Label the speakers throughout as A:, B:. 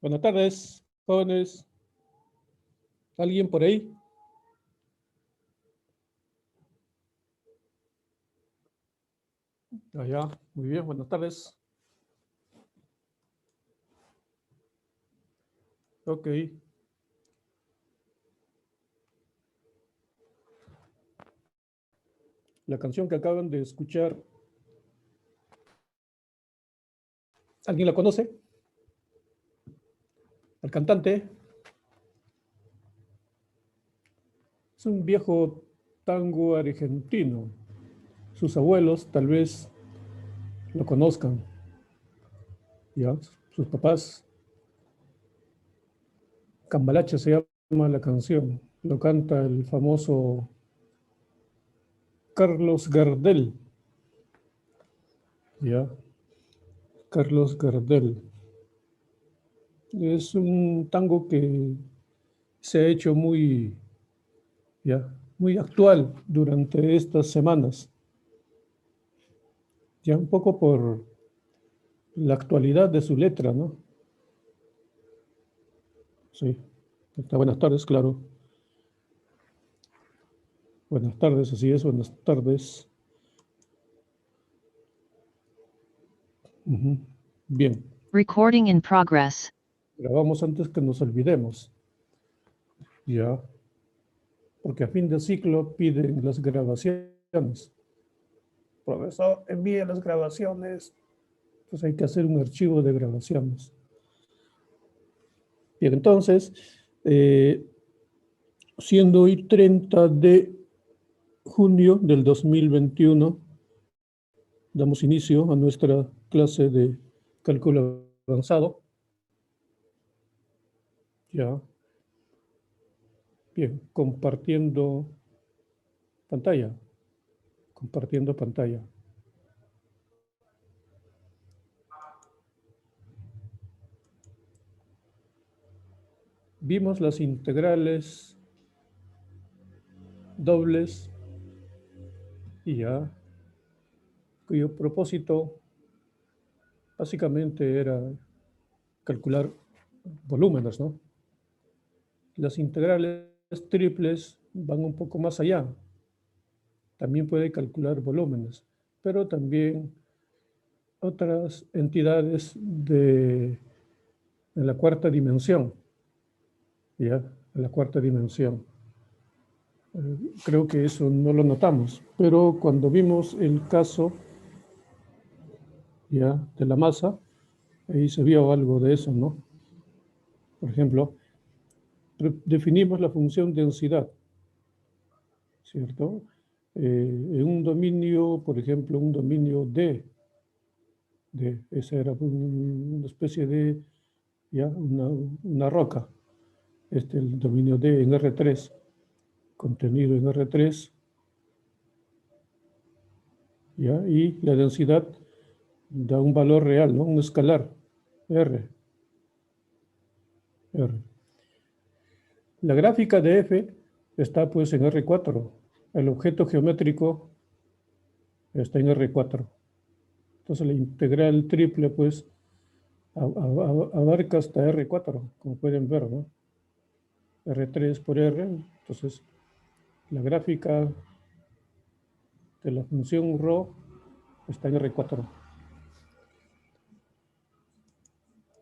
A: Buenas tardes, jóvenes. ¿Alguien por ahí? Allá, muy bien, buenas tardes. Ok. La canción que acaban de escuchar, ¿alguien la conoce? ¿El cantante? Es un viejo tango argentino. Sus abuelos tal vez lo conozcan, ¿ya? Sus papás. Cambalache se llama la canción. Lo canta el famoso Carlos Gardel, ¿ya? Carlos Gardel. Es un tango que se ha hecho muy actual durante estas semanas, ya un poco por la actualidad de su letra, ¿no? Sí. Buenas tardes, claro. Buenas tardes, así es, buenas tardes. Bien.
B: Recording in progress.
A: Grabamos antes que nos olvidemos. Ya. Porque a fin de ciclo piden las grabaciones. Profesor, envíe las grabaciones. Pues hay que hacer un archivo de grabaciones. Bien, entonces, siendo hoy 30 de junio del 2021, damos inicio a nuestra clase de cálculo avanzado. Ya. Bien, compartiendo pantalla. Compartiendo pantalla. Vimos las integrales dobles y ya, cuyo propósito básicamente era calcular volúmenes, ¿no? Las integrales triples van un poco más allá. También puede calcular volúmenes, pero también otras entidades de la cuarta dimensión, ¿ya? En la cuarta dimensión. Creo que eso no lo notamos, pero cuando vimos el caso, ¿ya? De la masa, ahí se vio algo de eso, ¿no? Por ejemplo, definimos la función densidad, ¿cierto? En un dominio, por ejemplo, un dominio D, esa era una especie de, ya, una roca, el dominio D en R3, contenido en R3, ¿ya? Y la densidad da un valor real, ¿no? Un escalar, R. La gráfica de F está pues en R4. El objeto geométrico está en R4. Entonces la integral triple pues abarca hasta R4, como pueden ver, ¿no? R3 por R. Entonces la gráfica de la función ρ está en R4.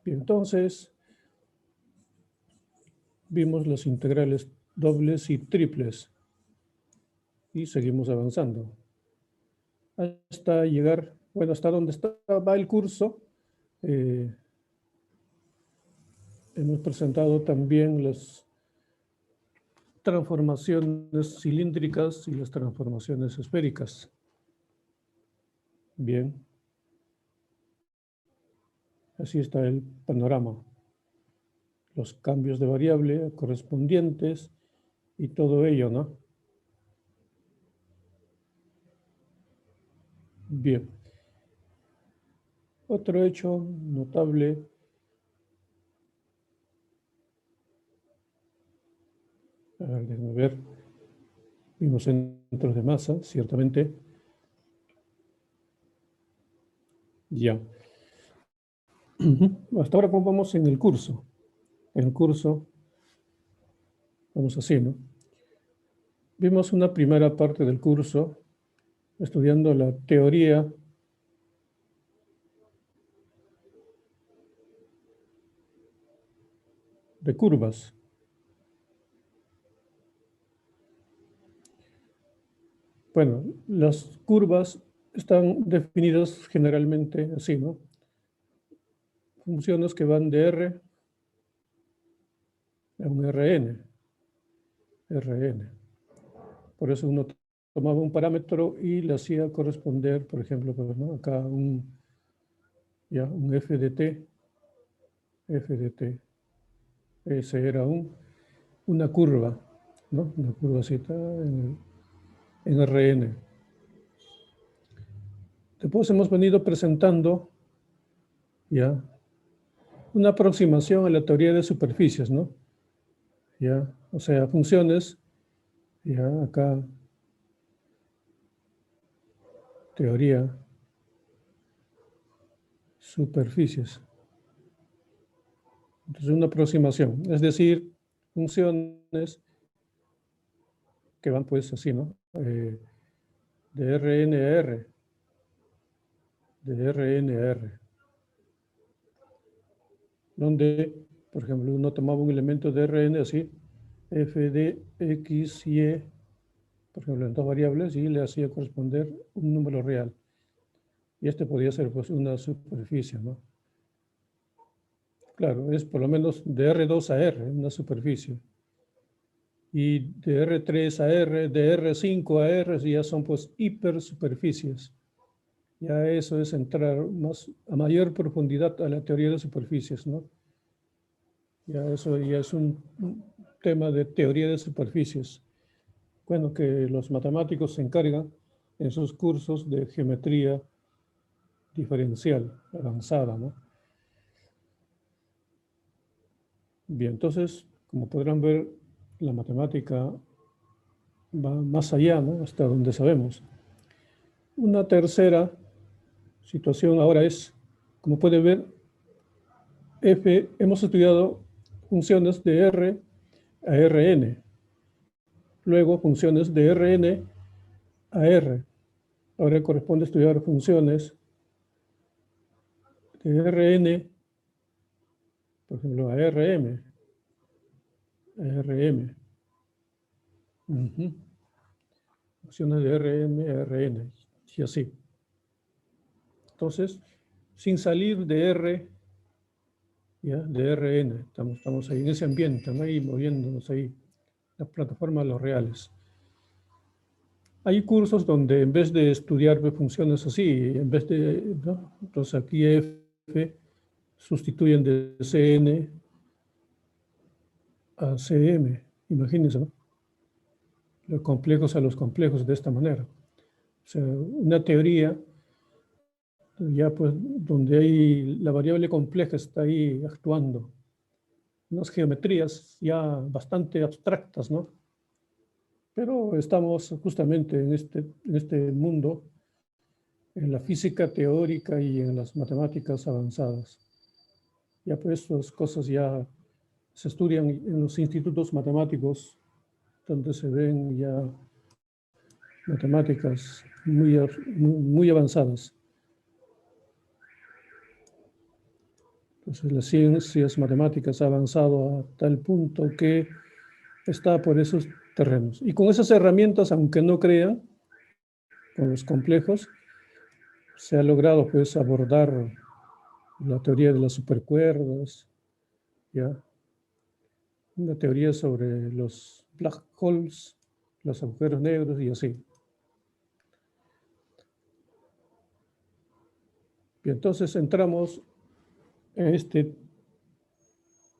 A: Bien, entonces vimos las integrales dobles y triples y seguimos avanzando hasta llegar, bueno, hasta donde va el curso. Hemos presentado también las transformaciones cilíndricas y las transformaciones esféricas. Bien. Así está el panorama. Los cambios de variable correspondientes y todo ello, ¿no? Bien. Otro hecho notable. A ver, déjenme ver. Vimos centros de masa, ciertamente. Ya. Hasta ahora, ¿cómo vamos en el curso? en el curso, vamos así, ¿no? Vimos una primera parte del curso estudiando la teoría de curvas. Bueno, las curvas están definidas generalmente así, ¿no? Funciones que van de R a un Rn. Por eso uno tomaba un parámetro y le hacía corresponder, por ejemplo, pues, ¿no? Acá un f de t. Ese era una curva, ¿no? Una curvacita en Rn. Después hemos venido presentando ya una aproximación a la teoría de superficies, ¿no? Ya, o sea, funciones, ya acá, teoría, superficies. Entonces, una aproximación, es decir, funciones que van pues así, ¿no? De Rn a R, de Rn a R, donde, por ejemplo, uno tomaba un elemento de Rn así, f de x, y, por ejemplo, en dos variables, y le hacía corresponder un número real. Y este podría ser pues una superficie, ¿no? Claro, es por lo menos de R2 a R, una superficie. Y de R3 a R, de R5 a R, ya son pues hipersuperficies. Ya eso es entrar más, a mayor profundidad a la teoría de superficies, ¿no? Ya eso ya es un tema de teoría de superficies. Bueno, que los matemáticos se encargan en sus cursos de geometría diferencial avanzada, ¿no? Bien, entonces, como podrán ver, la matemática va más allá, ¿no? Hasta donde sabemos. Una tercera situación ahora es, como puede ver, hemos estudiado funciones de R a Rn, luego funciones de Rn a R. Ahora corresponde estudiar funciones de Rn, por ejemplo, a Rm. Funciones de Rm a Rn, y así. Entonces, sin salir de R, ¿ya? De Rn, estamos ahí en ese ambiente, ¿no? Ahí moviéndonos ahí, la plataforma de los reales. Hay cursos donde en vez de estudiar funciones así, en vez de, ¿no? Entonces aquí F sustituyen de Cn a Cm, imagínense, ¿no? Los complejos a los complejos de esta manera. O sea, una teoría ya pues donde hay la variable compleja está ahí actuando. Unas geometrías ya bastante abstractas, ¿no? Pero estamos justamente en este mundo, en la física teórica y en las matemáticas avanzadas. Ya pues estas cosas ya se estudian en los institutos matemáticos, donde se ven ya matemáticas muy avanzadas. Entonces las ciencias matemáticas ha avanzado a tal punto que está por esos terrenos. Y con esas herramientas, aunque no crean, con los complejos, se ha logrado pues abordar la teoría de las supercuerdas, ¿ya? Una teoría sobre los black holes, los agujeros negros y así. Y entonces entramos en este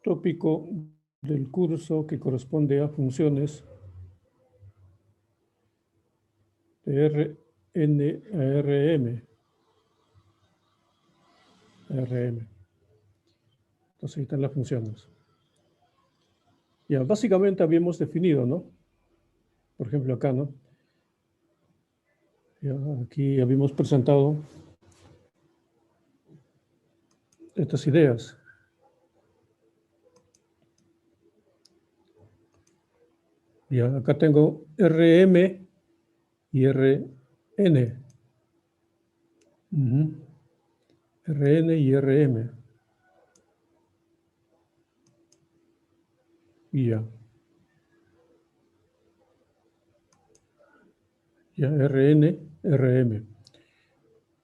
A: tópico del curso que corresponde a funciones de Rn a Rm. Entonces ahí están las funciones. Ya, básicamente habíamos definido, ¿no? Por ejemplo, acá, ¿no? Ya, aquí habíamos presentado estas ideas. Ya, acá tengo RM y RN. Ujú. RN y RM. Ya. Ya, RN, RM.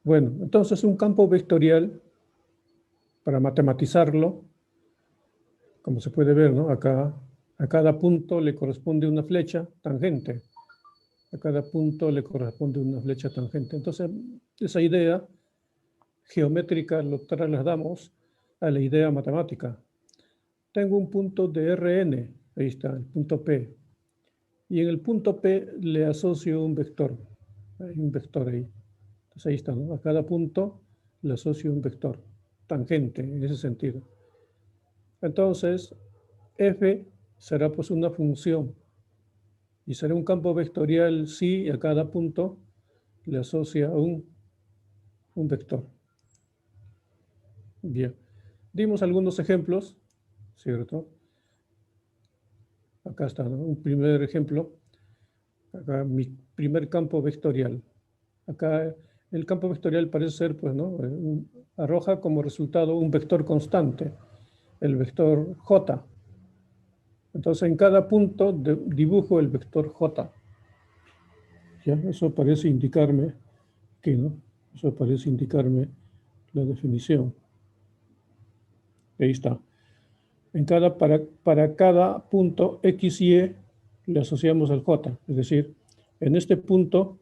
A: Bueno, entonces un campo vectorial, para matematizarlo, como se puede ver, ¿no? Acá, a cada punto le corresponde una flecha tangente. A cada punto le corresponde una flecha tangente. Entonces, esa idea geométrica lo trasladamos a la idea matemática. Tengo un punto de Rn, ahí está, el punto P. Y en el punto P le asocio un vector. Hay un vector ahí. Entonces ahí está, ¿no? A cada punto le asocio un vector tangente en ese sentido. Entonces, f será pues una función y será un campo vectorial si a cada punto le asocia un vector. Bien, dimos algunos ejemplos, ¿cierto? Acá está, ¿no? Un primer ejemplo. Acá mi primer campo vectorial. Acá el campo vectorial parece ser, pues, ¿no? Arroja como resultado un vector constante, el vector J. Entonces, en cada punto dibujo el vector J. ¿Ya? Eso parece indicarme que, ¿no? Eso parece indicarme la definición. Ahí está. Para cada punto X y Y le asociamos el J. Es decir, en este punto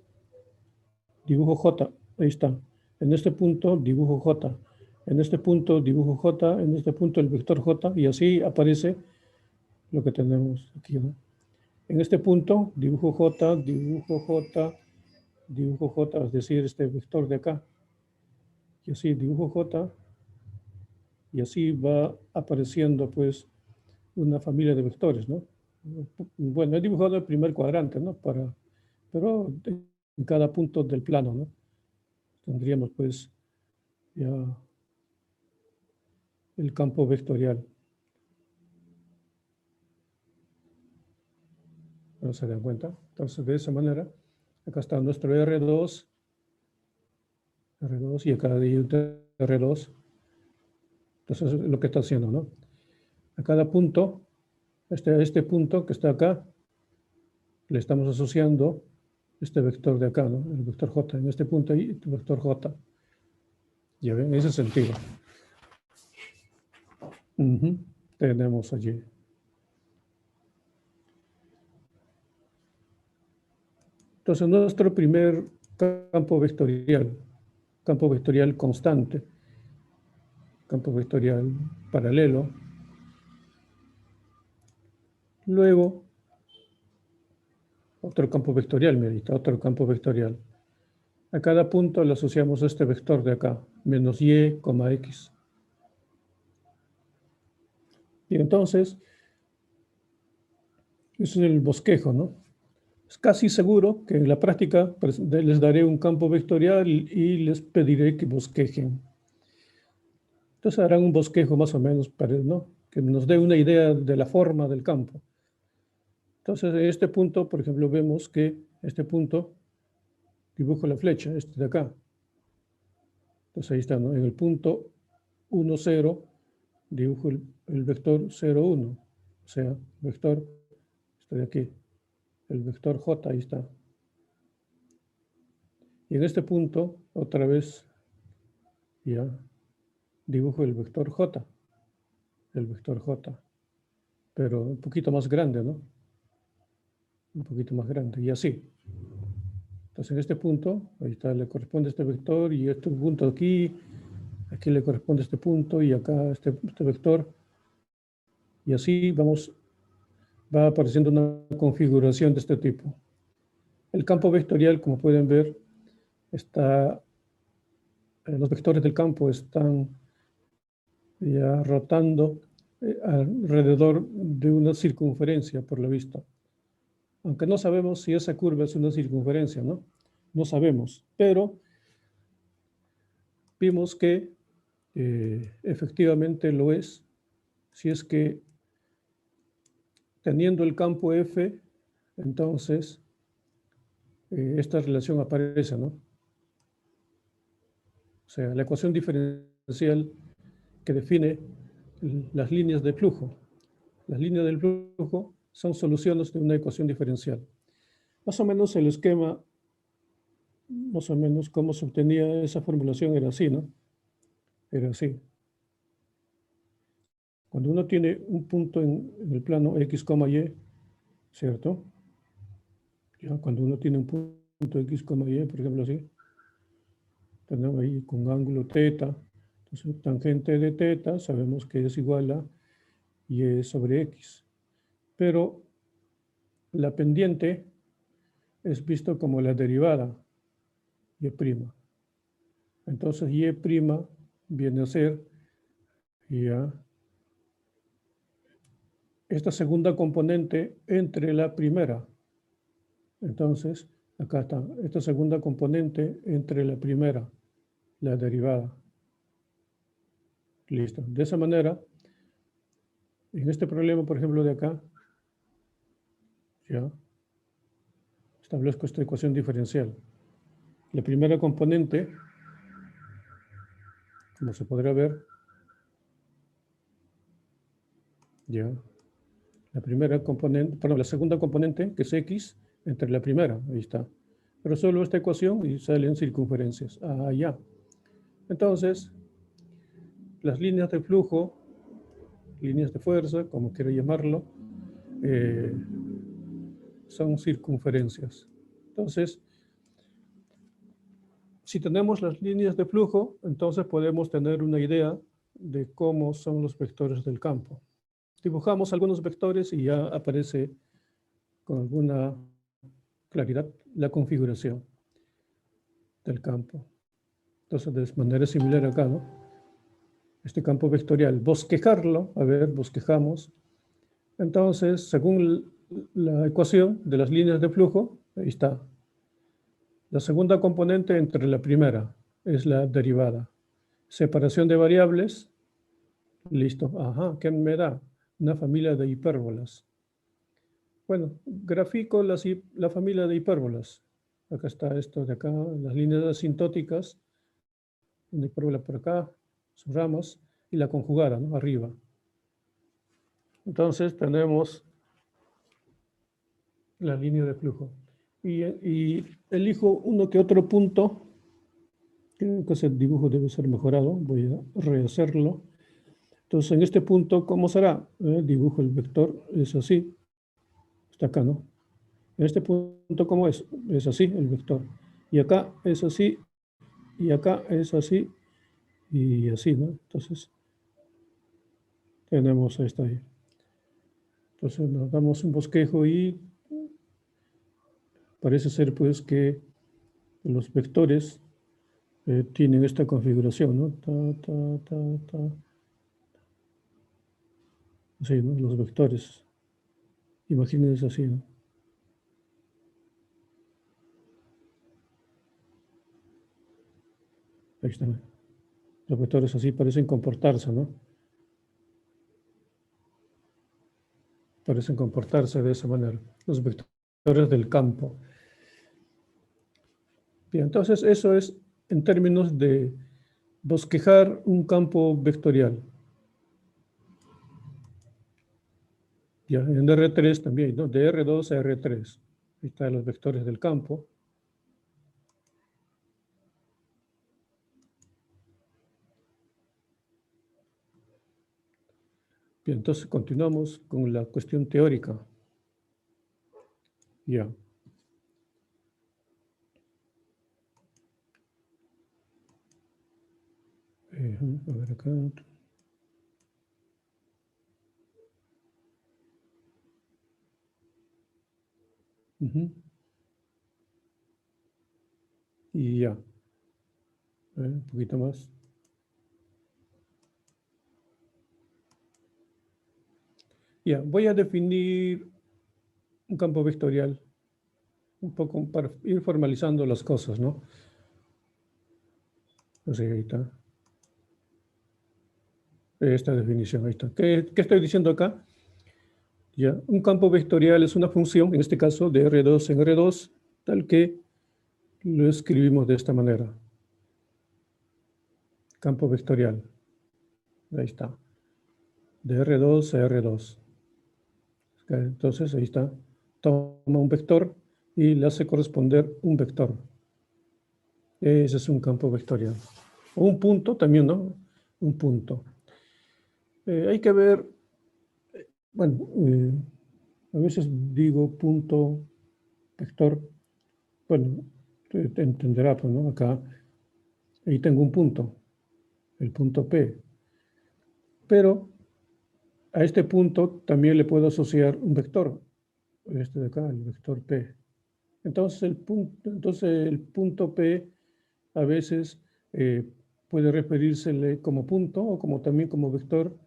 A: dibujo J. Ahí está. En este punto dibujo J. En este punto dibujo J. En este punto el vector J. Y así aparece lo que tenemos aquí, ¿no? En este punto dibujo J, dibujo J, dibujo J, es decir, este vector de acá. Y así dibujo J. Y así va apareciendo, pues, una familia de vectores, ¿no? Bueno, he dibujado el primer cuadrante, ¿no? Pero en cada punto del plano, ¿no? Tendríamos, pues, ya el campo vectorial. ¿No se dan cuenta? Entonces, de esa manera, acá está nuestro R2 y acá hay un R2. Entonces, es lo que está haciendo, ¿no? A cada punto, este punto que está acá, le estamos asociando este vector de acá, ¿no? El vector J. En este punto hay el vector J. Ya ven, en ese sentido. Tenemos allí. Entonces, nuestro primer campo vectorial constante, campo vectorial paralelo. Luego, otro campo vectorial, medita, otro campo vectorial. A cada punto le asociamos este vector de acá, menos y, x. Y entonces, ese es el bosquejo, ¿no? Es casi seguro que en la práctica les daré un campo vectorial y les pediré que bosquejen. Entonces harán un bosquejo más o menos, ¿no? Que nos dé una idea de la forma del campo. Entonces, en este punto, por ejemplo, vemos que este punto dibujo la flecha, este de acá. Entonces ahí está, ¿no? En el punto 1, 0, dibujo el vector 0, 1. O sea, vector, este de aquí, el vector J, ahí está. Y en este punto, otra vez, ya, dibujo el vector J, pero un poquito más grande, ¿no? Un poquito más grande, y así. Entonces en este punto, ahí está, le corresponde este vector, y este punto aquí le corresponde este punto, y acá este vector, y así va apareciendo una configuración de este tipo. El campo vectorial, como pueden ver, los vectores del campo están ya rotando alrededor de una circunferencia, por lo visto. Aunque no sabemos si esa curva es una circunferencia, ¿no? No sabemos, pero vimos que efectivamente lo es, si es que teniendo el campo F, entonces esta relación aparece, ¿no? O sea, la ecuación diferencial que define las líneas de flujo. Las líneas del flujo son soluciones de una ecuación diferencial. Más o menos el esquema, más o menos cómo se obtenía esa formulación era así, ¿no? Era así. Cuando uno tiene un punto en el plano X, y, ¿cierto? Ya, cuando uno tiene un punto X, y, por ejemplo así, tenemos ahí con ángulo θ, entonces tangente de θ sabemos que es igual a y sobre X. Pero la pendiente es visto como la derivada y'. Entonces y' viene a ser ya esta segunda componente entre la primera. Entonces, acá está, esta segunda componente entre la primera, la derivada. Listo. De esa manera, en este problema, por ejemplo, de acá, ya establezco esta ecuación diferencial. La primera componente, como se podrá ver, ya, la primera componente, perdón, la segunda componente, que es X, entre la primera, ahí está. Resuelvo esta ecuación y salen circunferencias. Ya. Entonces, las líneas de flujo, líneas de fuerza, como quiera llamarlo, son circunferencias. Entonces, si tenemos las líneas de flujo, entonces podemos tener una idea de cómo son los vectores del campo. Dibujamos algunos vectores y ya aparece con alguna claridad la configuración del campo. Entonces, de manera similar acá, ¿no? Este campo vectorial, bosquejarlo, a ver, bosquejamos. Entonces, según la ecuación de las líneas de flujo, ahí está. La segunda componente entre la primera es la derivada. Separación de variables, listo. Ajá, ¿qué me da? Una familia de hipérbolas. Bueno, grafico la familia de hipérbolas. Acá está esto de acá, las líneas asintóticas, una hipérbola por acá, sus ramas, y la conjugada, ¿no? Arriba. Entonces tenemos la línea de flujo. Y elijo uno que otro punto. Creo que ese dibujo debe ser mejorado. Voy a rehacerlo. Entonces, en este punto, ¿cómo será? Dibujo el vector, es así. Está acá, ¿no? En este punto, ¿cómo es? Es así el vector. Y acá es así, y acá es así, y así, ¿no? Entonces, tenemos esta ahí. Entonces, nos damos un bosquejo y parece ser, pues, que los vectores tienen esta configuración, ¿no? Así, ¿no? Los vectores. Imagínense así, ¿no? Ahí están. Los vectores así parecen comportarse, ¿no? Parecen comportarse de esa manera. Los vectores del campo. Bien, entonces eso es en términos de bosquejar un campo vectorial. Ya, en R3 también, ¿no? De R2 a R3. Ahí están los vectores del campo. Bien, entonces continuamos con la cuestión teórica. Ya. A ver acá. Y ya. Un poquito más. Ya, voy a definir un campo vectorial, un poco para ir formalizando las cosas, ¿no? Así, ahí está. Esta definición, ahí está. ¿Qué estoy diciendo acá? ¿Ya? Un campo vectorial es una función, en este caso de R2 en R2, tal que lo escribimos de esta manera. Campo vectorial. Ahí está. De R2 a R2. Entonces, ahí está. Toma un vector y le hace corresponder un vector. Ese es un campo vectorial. O un punto también, ¿no? Un punto. Hay que ver, bueno, a veces digo punto vector. Bueno, te entenderá, pues, ¿no? Acá, ahí tengo un punto, el punto P. Pero a este punto también le puedo asociar un vector, este de acá, el vector P. Entonces el punto P a veces puede referírsele como punto o como también como vector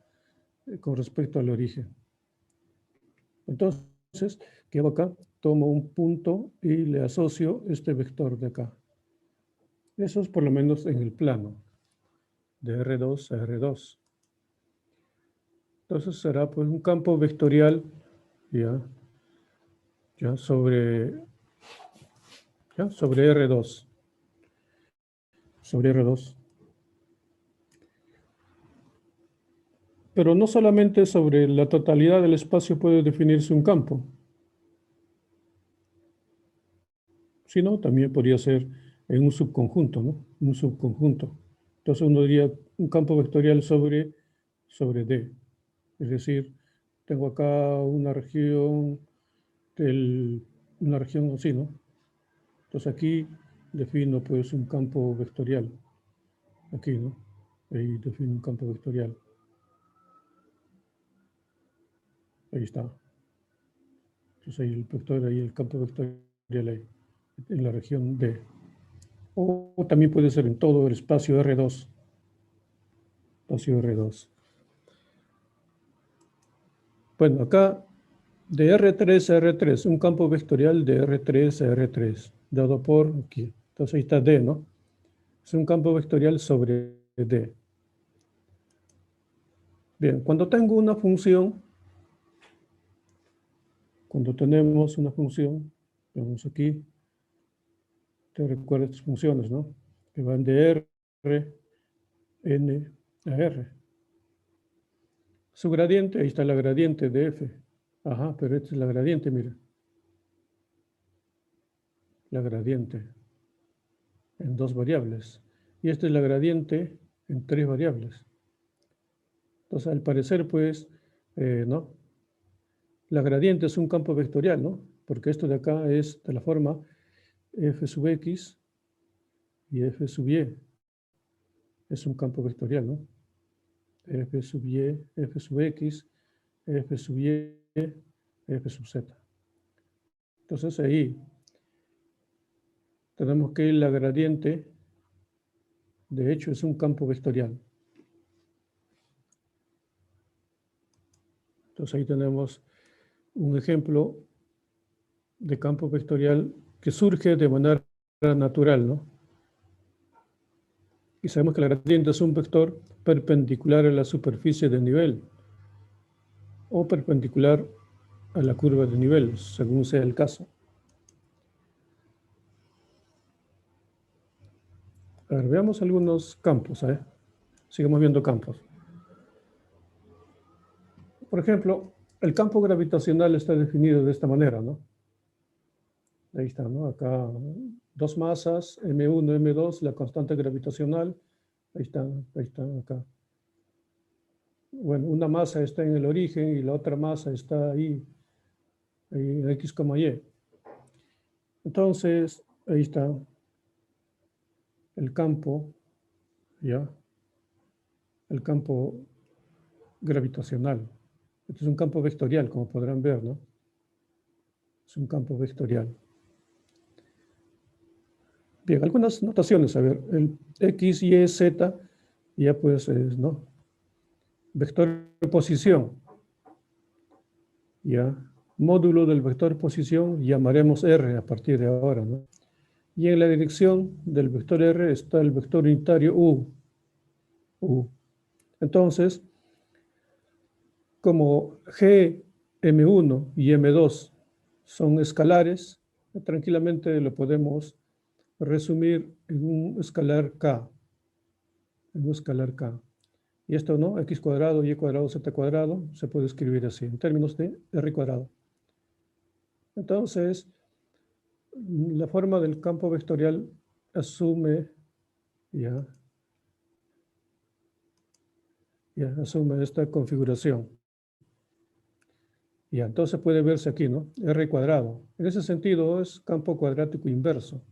A: con respecto al origen. Entonces, ¿qué hago acá? Tomo un punto y le asocio este vector de acá. Eso es por lo menos en el plano, de R2 a R2. Entonces será pues un campo vectorial ya sobre R2. Sobre R2. Pero no solamente sobre la totalidad del espacio puede definirse un campo, sino también podría ser en un subconjunto, ¿no? Un subconjunto. Entonces uno diría un campo vectorial sobre D. Es decir, tengo acá una región, una región así, ¿no? Entonces aquí defino pues un campo vectorial. Aquí, ¿no? Ahí defino un campo vectorial. Ahí está. Entonces ahí el vector, ahí el campo vectorial ahí, en la región D. O también puede ser en todo el espacio R2. Espacio R2. Bueno, acá de R3 a R3, un campo vectorial de R3 a R3, dado por aquí. Entonces ahí está D, ¿no? Es un campo vectorial sobre D. Bien, cuando tengo una función, cuando tenemos una función, vamos aquí, te recuerdas estas funciones, ¿no? Que van de R, N a R. Su gradiente, ahí está la gradiente de F. Ajá, pero esta es la gradiente, mira. La gradiente en 2 variables. Y esta es la gradiente en 3 variables. Entonces, al parecer, pues, ¿no? La gradiente es un campo vectorial, ¿no? Porque esto de acá es de la forma f sub x y f sub y. Es un campo vectorial, ¿no? F sub y, f sub x, f sub y, f sub z. Entonces ahí tenemos que la gradiente, de hecho, es un campo vectorial. Entonces ahí tenemos un ejemplo de campo vectorial que surge de manera natural, ¿no? Y sabemos que la gradiente es un vector perpendicular a la superficie de nivel o perpendicular a la curva de nivel, según sea el caso. A ver, veamos algunos campos, ¿eh? Sigamos viendo campos. Por ejemplo, el campo gravitacional está definido de esta manera, ¿no? Ahí está, ¿no? Acá dos masas, M1, M2, la constante gravitacional. Ahí está, acá. Bueno, una masa está en el origen y la otra masa está ahí en X, Y. Entonces, ahí está el campo, ¿ya? El campo gravitacional. Este es un campo vectorial, como podrán ver, ¿no? Es un campo vectorial. Bien, algunas notaciones, a ver, el X, Y, Z, ya pues es, ¿no? Vector de posición, ya. Módulo del vector posición llamaremos R a partir de ahora, ¿no? Y en la dirección del vector R está el vector unitario U. Entonces, como G M1 y M2 son escalares, tranquilamente lo podemos resumir en un escalar K. En un escalar K. Y esto, ¿no? X cuadrado, Y cuadrado, Z cuadrado, se puede escribir así, en términos de R cuadrado. Entonces, la forma del campo vectorial asume, ya asume esta configuración. Ya, entonces puede verse aquí, ¿no? R cuadrado. En ese sentido es campo cuadrático inverso.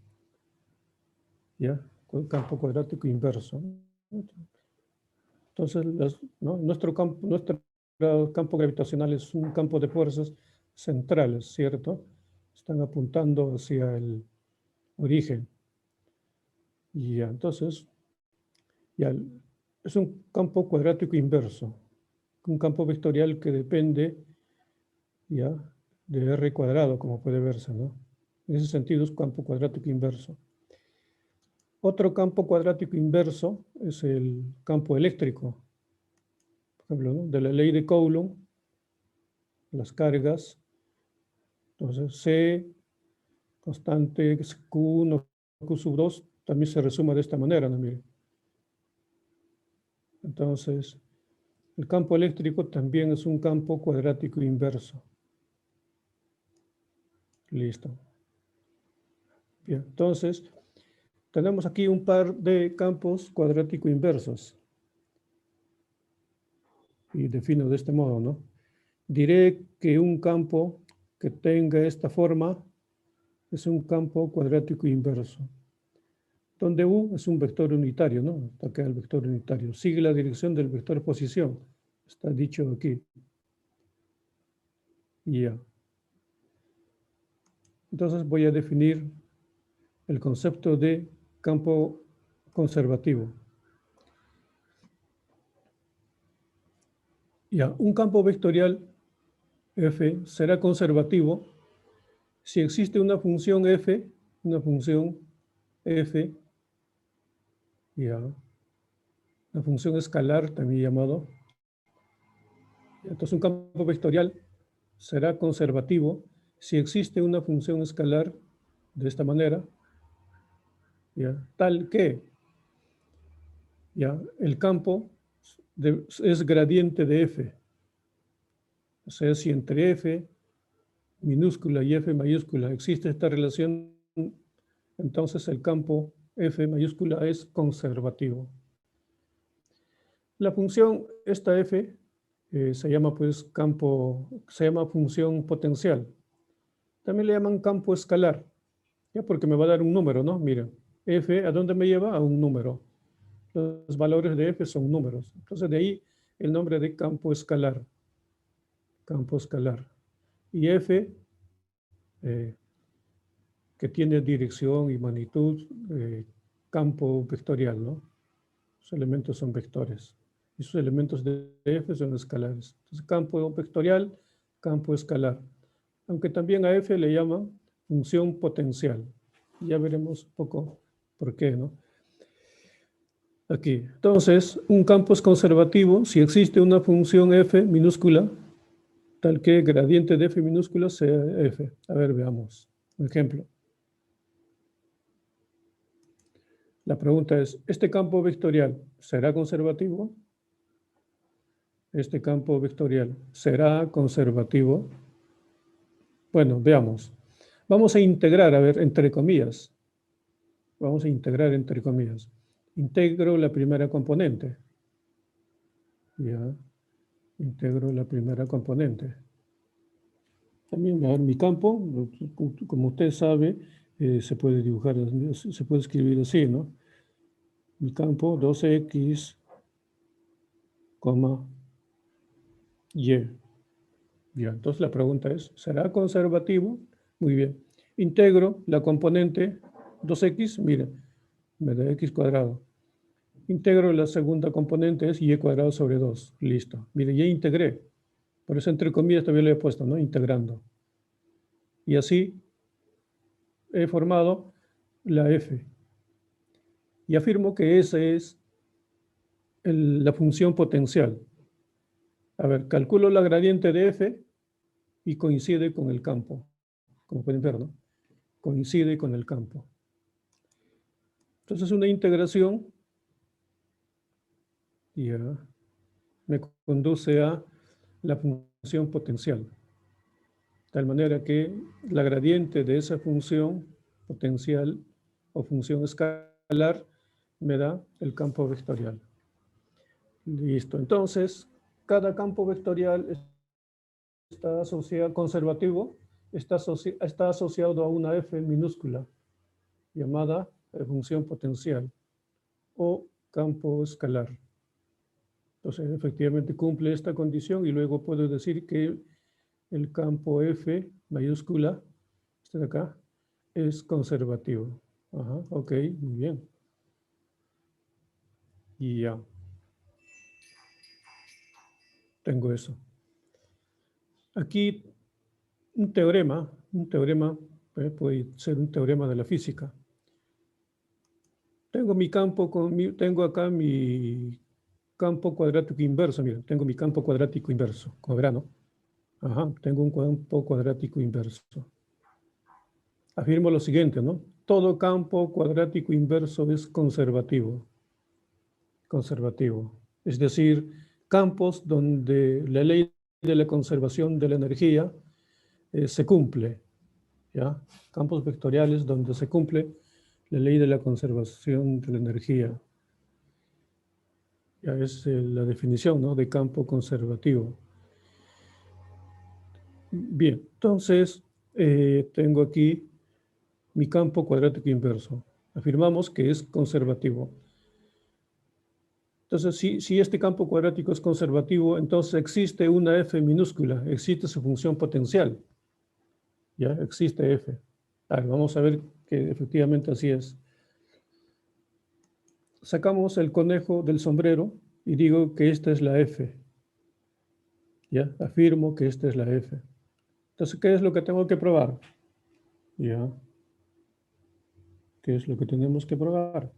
A: ¿Ya? Campo cuadrático inverso. Entonces, ¿no? Nuestro campo gravitacional es un campo de fuerzas centrales, ¿cierto? Están apuntando hacia el origen. Y ya, entonces, ya, es un campo cuadrático inverso, un campo vectorial que depende, ya, de R cuadrado, como puede verse, ¿no? En ese sentido es campo cuadrático inverso. Otro campo cuadrático inverso es el campo eléctrico, por ejemplo, ¿no? De la ley de Coulomb, las cargas. Entonces, C constante Q1, Q sub 2, también se resume de esta manera, ¿no? Mire. Entonces, el campo eléctrico también es un campo cuadrático inverso. Listo. Bien, entonces, tenemos aquí un par de campos cuadrático inversos. Y defino de este modo, ¿no? Diré que un campo que tenga esta forma es un campo cuadrático inverso, donde U es un vector unitario, ¿no? Acá el vector unitario. Sigue la dirección del vector posición. Está dicho aquí. Ya. Entonces voy a definir el concepto de campo conservativo. Ya, un campo vectorial F será conservativo si existe una función F, ya, una función escalar también llamado. Entonces un campo vectorial será conservativo si existe una función escalar de esta manera, ya, tal que ya, el campo es gradiente de F. O sea, si entre F minúscula y F mayúscula existe esta relación, entonces el campo F mayúscula es conservativo. La función, esta F, se llama pues se llama función potencial. También le llaman campo escalar, ya porque me va a dar un número, ¿no? Mira, F, ¿a dónde me lleva? A un número. Los valores de F son números. Entonces de ahí el nombre de campo escalar. Campo escalar. Y F, que tiene dirección y magnitud, campo vectorial, ¿no? Los elementos son vectores. Y sus elementos de F son escalares. Entonces, campo vectorial, campo escalar. Aunque también a F le llaman función potencial. Ya veremos un poco por qué, ¿no? Aquí. Entonces, un campo es conservativo si existe una función F minúscula, tal que gradiente de F minúscula sea F. A ver, veamos. Un ejemplo. La pregunta es, ¿este campo vectorial será conservativo? ¿Este campo vectorial será conservativo? Bueno, veamos. Vamos a integrar, a ver, entre comillas. Vamos a integrar entre comillas. Integro la primera componente. Ya, integro la primera componente. También, a ver, mi campo, como usted sabe, se puede dibujar, se puede escribir así, ¿no? Mi campo 2x, y. Ya, entonces la pregunta es, ¿será conservativo? Muy bien. Integro la componente 2x, mira, me da x cuadrado. Integro la segunda componente, es y cuadrado sobre 2. Listo. Mire, ya integré. Por eso entre comillas también le he puesto, ¿no? Integrando. Y así he formado la f. Y afirmo que esa es la función potencial. A ver, calculo la gradiente de f y coincide con el campo. Como pueden ver, ¿no? Coincide con el campo. Entonces una integración ya me conduce a la función potencial. De tal manera que la gradiente de esa función potencial o función escalar me da el campo vectorial. Listo. Entonces, cada campo vectorial está asociado, conservativo, está asociado a una F minúscula llamada función potencial o campo escalar. Entonces, efectivamente cumple esta condición y luego puedo decir que el campo F mayúscula, este de acá, es conservativo. Ajá, ok, muy bien. Y ya. Tengo eso. Aquí un teorema puede ser un teorema de la física. Tengo mi campo, tengo acá mi campo cuadrático inverso. Miren, tengo mi campo cuadrático inverso, como verán, ¿no? Ajá, tengo un campo cuadrático inverso. Afirmo lo siguiente, ¿no? Todo campo cuadrático inverso es conservativo. Conservativo. Es decir, campos donde la ley de la conservación de la energía se cumple, ¿ya? Campos vectoriales donde se cumple la ley de la conservación de la energía. Ya es la definición, ¿no?, de campo conservativo. Bien, entonces tengo aquí mi campo cuadrático inverso. Afirmamos que es conservativo. Entonces, si este campo cuadrático es conservativo, entonces existe una F minúscula, existe su función potencial. ¿Ya? Existe F. Vamos a ver que efectivamente así es. Sacamos el conejo del sombrero y digo que esta es la F. ¿Ya? Afirmo que esta es la F. Entonces, ¿qué es lo que tengo que probar? ¿Ya? ¿Qué es lo que tenemos que probar?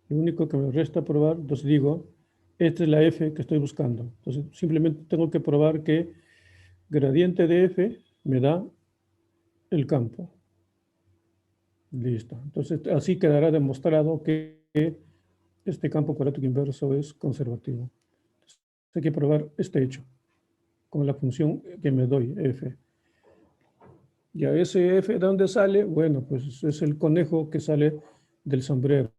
A: Lo único que me resta probar, entonces digo, esta es la F que estoy buscando. Entonces, simplemente tengo que probar que gradiente de F me da el campo. Listo. Entonces, así quedará demostrado que este campo cuadrático inverso es conservativo. Entonces, hay que probar este hecho con la función que me doy, f. Ya ese f, ¿de dónde sale? Bueno, pues es el conejo que sale del sombrero.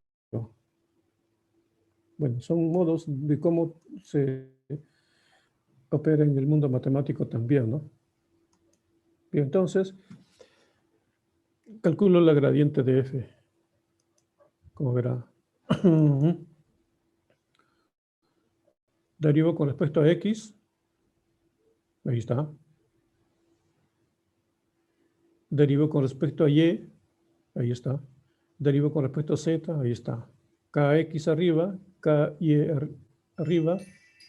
A: Bueno, son modos de cómo se opera en el mundo matemático también, ¿no? Bien, entonces, calculo la gradiente de f, como verá. Derivo con respecto a x, ahí está. Derivo con respecto a y, ahí está. Derivo con respecto a z, ahí está. Kx arriba, ky arriba,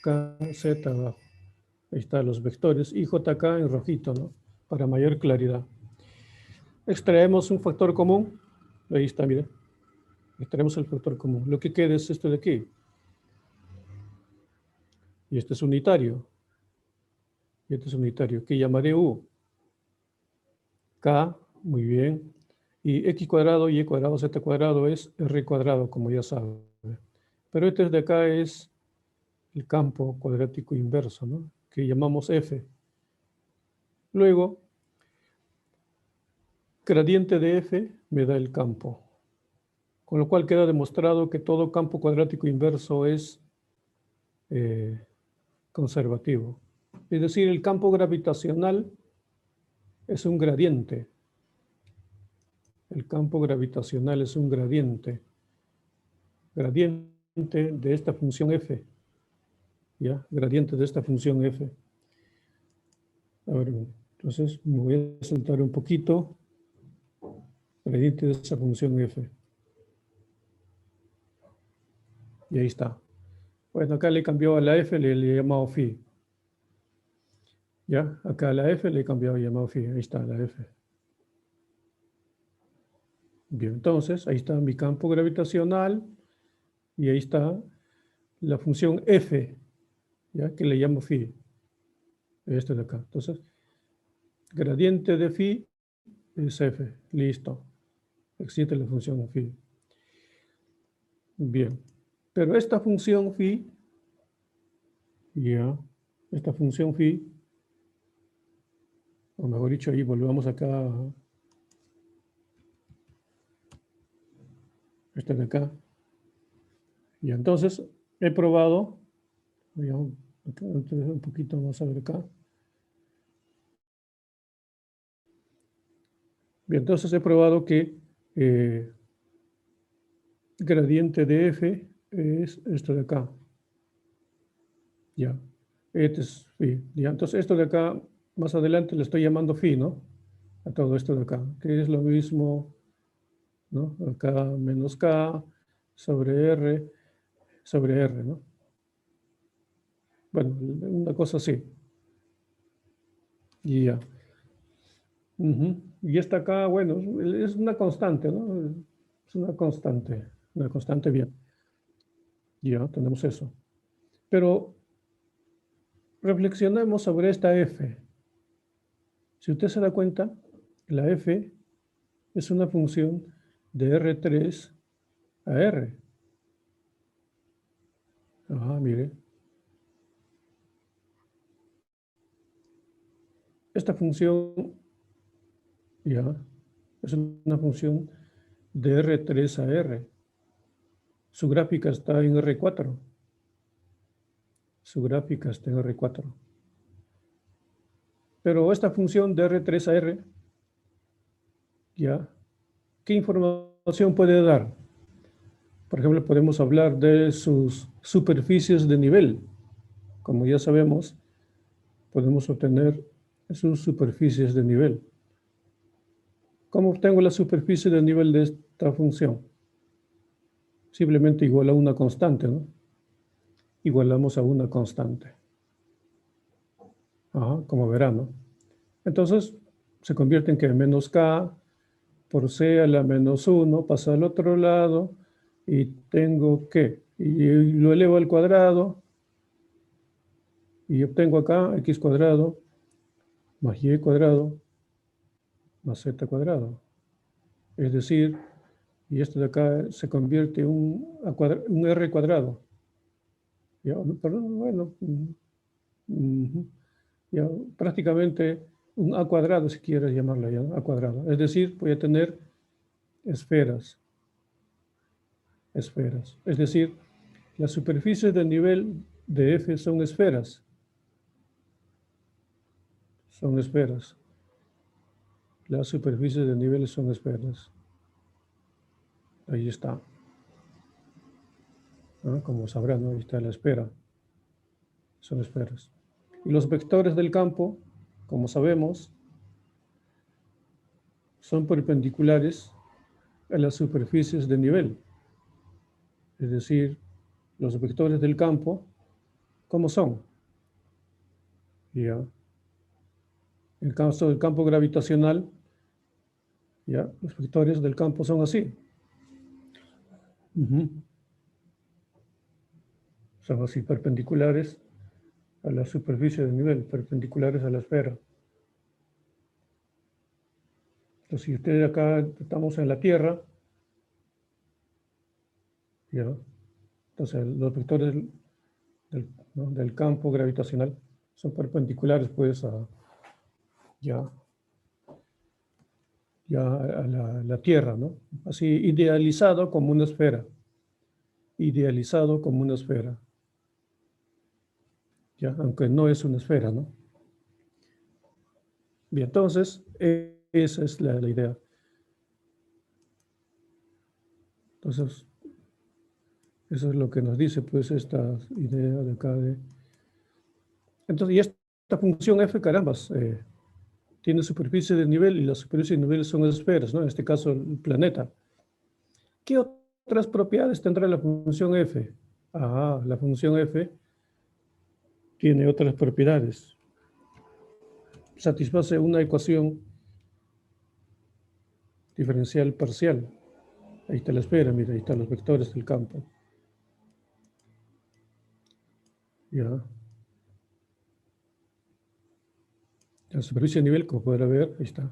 A: kz abajo. Ahí están los vectores y jk en rojito, ¿no? Para mayor claridad. Extraemos un factor común. Ahí está, mira. Extraemos el factor común. Lo que queda es esto de aquí. Y este es unitario. Y este es unitario, que llamaré u. K, muy bien. Y x cuadrado, y cuadrado, z cuadrado es r cuadrado, como ya saben. Pero este de acá es el campo cuadrático inverso, ¿no?, que llamamos f. Luego, gradiente de f me da el campo. Con lo cual queda demostrado que todo campo cuadrático inverso es conservativo. Es decir, el campo gravitacional es un gradiente. El campo gravitacional es un gradiente. Gradiente de esta función f. ¿Ya? Gradiente de esta función f. A ver, entonces me voy a saltar un poquito. Gradiente de esa función f. Y ahí está. Bueno, acá le cambió a la f, le he llamado phi. ¿Ya? Acá a la f le he cambiado y llamado phi. Ahí está la f. Bien, entonces ahí está mi campo gravitacional y ahí está la función f, ¿ya?, que le llamo phi. Este de acá. Entonces, gradiente de phi es f. Listo. Existe la función phi. Bien. Pero esta función phi, ya, esta función phi, o mejor dicho, ahí volvamos acá, esta de acá. Y entonces he probado, digamos, un poquito más a ver acá. Bien, entonces he probado que gradiente de f es esto de acá. Ya, este es phi. Ya, entonces esto de acá, más adelante le estoy llamando phi, ¿no? A todo esto de acá, que es lo mismo, ¿no? Acá menos k sobre r, ¿no? Bueno, una cosa así. Y ya. Y esta acá, bueno, es una constante, ¿no? Es una constante bien. Ya, tenemos eso. Pero reflexionemos sobre esta f. Si usted se da cuenta, la f es una función de R3 a R. Ajá, mire. Esta función, ya, es una función de R3 a R. Su gráfica está en R4. Su gráfica está en R4. Pero esta función de R3 a R, ya, ¿qué información puede dar? Por ejemplo, podemos hablar de sus superficies de nivel. Como ya sabemos, podemos obtener sus superficies de nivel. ¿Cómo obtengo la superficie de nivel de esta función? Simplemente igual a una constante, ¿no? Igualamos a una constante. Ajá, como verán, ¿no? Entonces, se convierte en que menos k por c a la menos 1 pasa al otro lado y tengo que, y lo elevo al cuadrado y obtengo acá x cuadrado más y cuadrado más z cuadrado. Es decir, y esto de acá se convierte en un r cuadrado. Ya, perdón, bueno, ya, prácticamente un a cuadrado, si quieres llamarlo ya, a cuadrado. Es decir, voy a tener esferas. Es decir, las superficies del nivel de F son esferas. Son esferas. Las superficies de nivel son esferas. Ahí está. ¿No? Como sabrán, ¿no? Ahí está la esfera. Son esferas. Y los vectores del campo, como sabemos, son perpendiculares a las superficies de nivel. Es decir, los vectores del campo, ¿cómo son? Ya. En el caso del campo gravitacional, ya, los vectores del campo son así. Son así, perpendiculares a la superficie del nivel, perpendiculares a la esfera. Entonces, si ustedes acá estamos en la Tierra, ¿ya? Entonces los vectores del campo gravitacional son perpendiculares pues ya a la Tierra, ¿no? Así idealizado como una esfera. Idealizado como una esfera. Ya, aunque no es una esfera, ¿no? Bien, entonces, esa es la idea. Entonces, eso es lo que nos dice, pues, esta idea de acá de... Entonces, y esta función f, carambas, tiene superficie de nivel y las superficies de nivel son esferas, ¿no? En este caso, el planeta. ¿Qué otras propiedades tendrá la función f? Ah, la función f tiene otras propiedades. Satisface una ecuación diferencial parcial. Ahí está la esfera, mira, ahí están los vectores del campo. Ya. la superficie de nivel, como podrá ver, ahí está.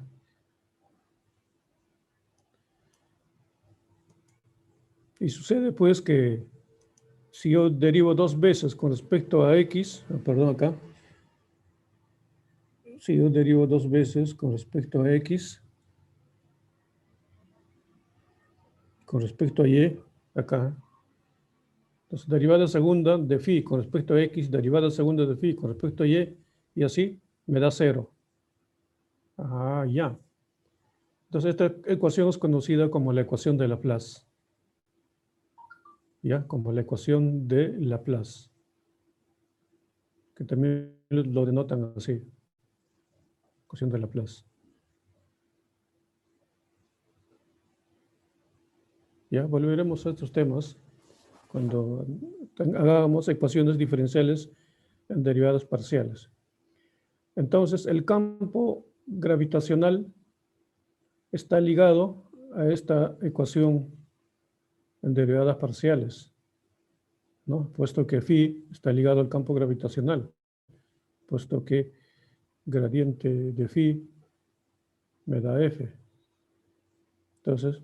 A: Y sucede pues que si yo derivo dos veces con respecto a x, perdón acá, si yo derivo dos veces con respecto a x, con respecto a y, acá, entonces derivada segunda de phi con respecto a x, derivada segunda de phi con respecto a y así me da 0. Ah, ya. Entonces esta ecuación es conocida como la ecuación de Laplace. Ya, como la ecuación de Laplace, que también lo denotan así, ecuación de Laplace. Ya, volveremos a estos temas cuando hagamos ecuaciones diferenciales en derivadas parciales. Entonces, el campo gravitacional está ligado a esta ecuación en derivadas parciales, ¿no? Puesto que phi está ligado al campo gravitacional, puesto que gradiente de phi me da f. Entonces,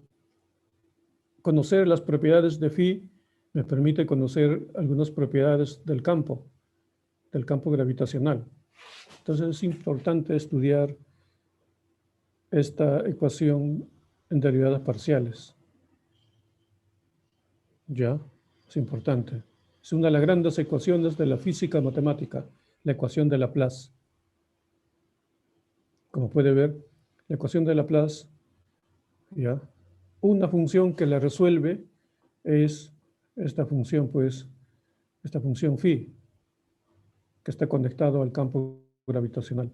A: conocer las propiedades de phi me permite conocer algunas propiedades del campo gravitacional. Entonces es importante estudiar esta ecuación en derivadas parciales. Ya, es importante. Es una de las grandes ecuaciones de la física matemática, la ecuación de Laplace. Como puede ver, la ecuación de Laplace, ya, una función que la resuelve es esta función, pues, esta función phi, que está conectado al campo gravitacional.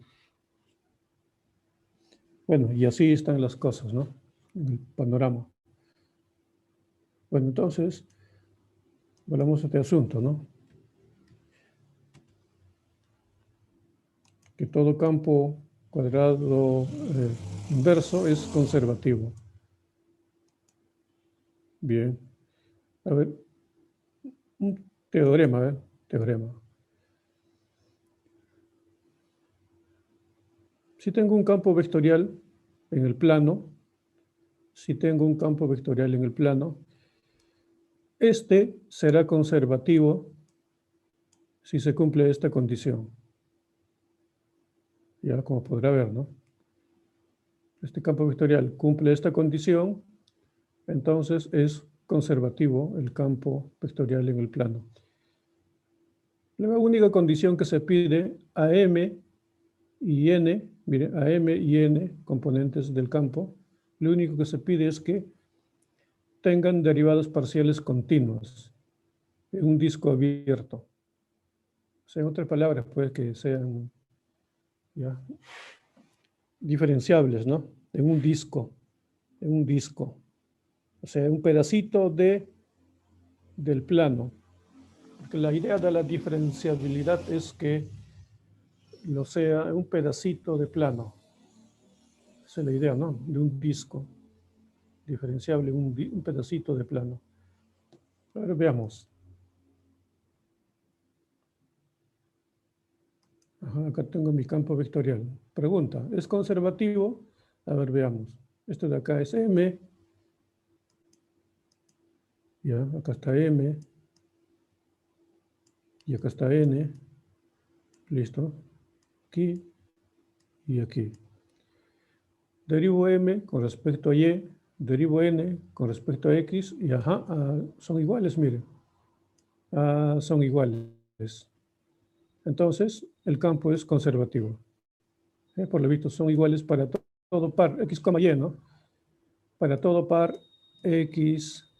A: Bueno, y así están las cosas, ¿no? En el panorama. Bueno, entonces, volvamos a este asunto, ¿no? Que todo campo cuadrado inverso es conservativo. Bien. A ver, un teorema, a ver, teorema. Si tengo un campo vectorial en el plano, este será conservativo si se cumple esta condición. Ya como podrá ver, ¿no? Este campo vectorial cumple esta condición, entonces es conservativo el campo vectorial en el plano. La única condición que se pide a m y n, mire, a m y n componentes del campo, lo único que se pide es que tengan derivadas parciales continuas en un disco abierto. O sea, en otras palabras, pues que sean ya diferenciables, ¿no? En un disco. O sea, un pedacito del plano. Porque la idea de la diferenciabilidad es que lo sea un pedacito de plano. Esa es la idea, ¿no? De un disco diferenciable, un pedacito de plano. Ahora veamos. Ajá, acá tengo mi campo vectorial. Pregunta, ¿es conservativo? A ver, veamos. Esto de acá es M. Ya, acá está M. Y acá está N. Listo. Aquí y aquí. Derivo M con respecto a Y. Derivo N con respecto a X. Y ajá, son iguales, miren. Son iguales. Entonces, el campo es conservativo. Por lo visto, son iguales para todo par, X, Y, ¿no? Para todo par, X,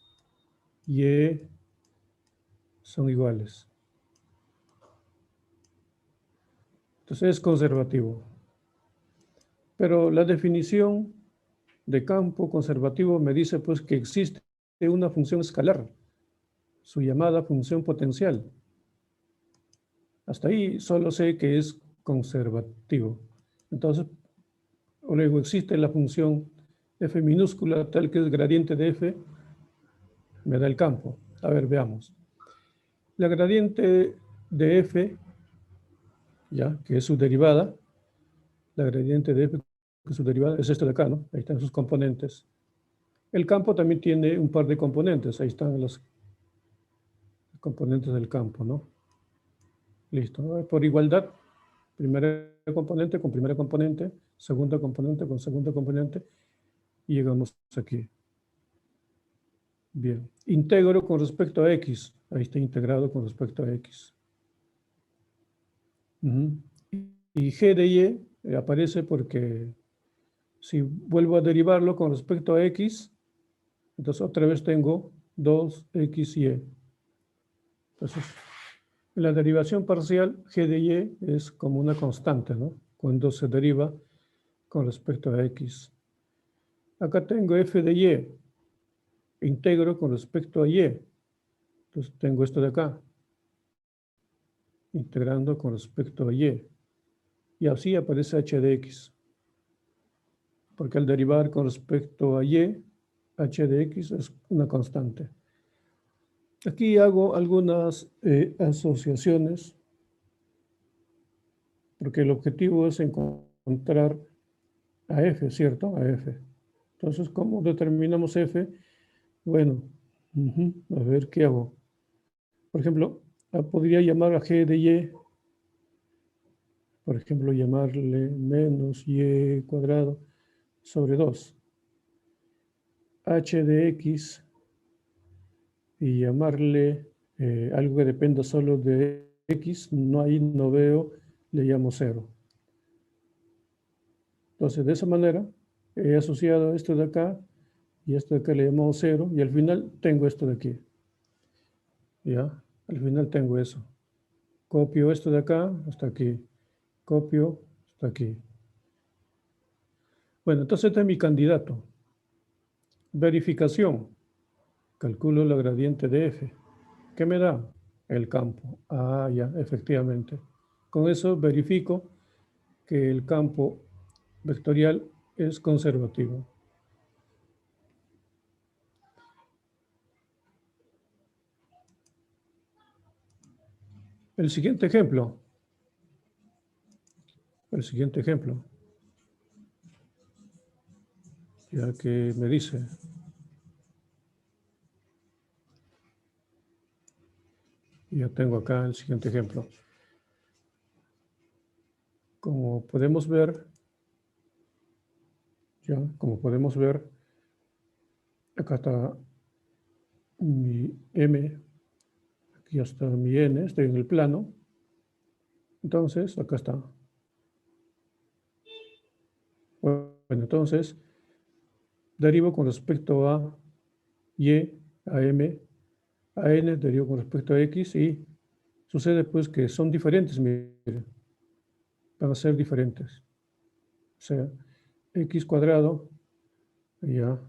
A: Y son iguales. Entonces es conservativo. Pero la definición de campo conservativo me dice pues que existe una función escalar, su llamada función potencial. Hasta ahí solo sé que es conservativo. Entonces, luego existe la función f minúscula tal que es gradiente de f, me da el campo. A ver, veamos. La gradiente de f, ya, que es su derivada, la gradiente de f, que su derivada es esta de acá, ¿no? Ahí están sus componentes. El campo también tiene un par de componentes, ahí están los componentes del campo, ¿no? Listo. Por igualdad, primera componente con primera componente, segunda componente con segunda componente, y llegamos aquí. Bien. Integro con respecto a x. Ahí está integrado con respecto a x. Y g de y aparece porque si vuelvo a derivarlo con respecto a x, entonces otra vez tengo 2xy. Entonces, en la derivación parcial, g de y es como una constante, ¿no? Cuando se deriva con respecto a x. Acá tengo f de y, integro con respecto a y. Entonces tengo esto de acá, integrando con respecto a y. Y así aparece h de x. Porque al derivar con respecto a y, h de x es una constante. Aquí hago algunas asociaciones, porque el objetivo es encontrar a f, ¿cierto? A f. Entonces, ¿cómo determinamos f? Bueno, a ver qué hago. Por ejemplo, podría llamar a g de y, por ejemplo, llamarle menos y cuadrado sobre 2. H de x y llamarle algo que dependa solo de x, no, ahí no veo, le llamo 0. Entonces, de esa manera, he asociado esto de acá y esto de acá le llamamos 0 y al final tengo esto de aquí. ¿Ya? Al final tengo eso. Copio esto de acá hasta aquí. Copio hasta aquí. Bueno, entonces este es mi candidato. Verificación. Calculo la gradiente de f. ¿Qué me da? El campo. Ah, ya, efectivamente. Con eso verifico que el campo vectorial es conservativo. El siguiente ejemplo. Ya que me dice, ya tengo acá el siguiente ejemplo. Como podemos ver, acá está mi m, aquí está mi n, estoy en el plano. Entonces, acá está. Bueno, entonces, derivo con respecto a y, a m, a n, derivo con respecto a x y sucede pues que son diferentes, miren, van a ser diferentes. O sea, x cuadrado, ya,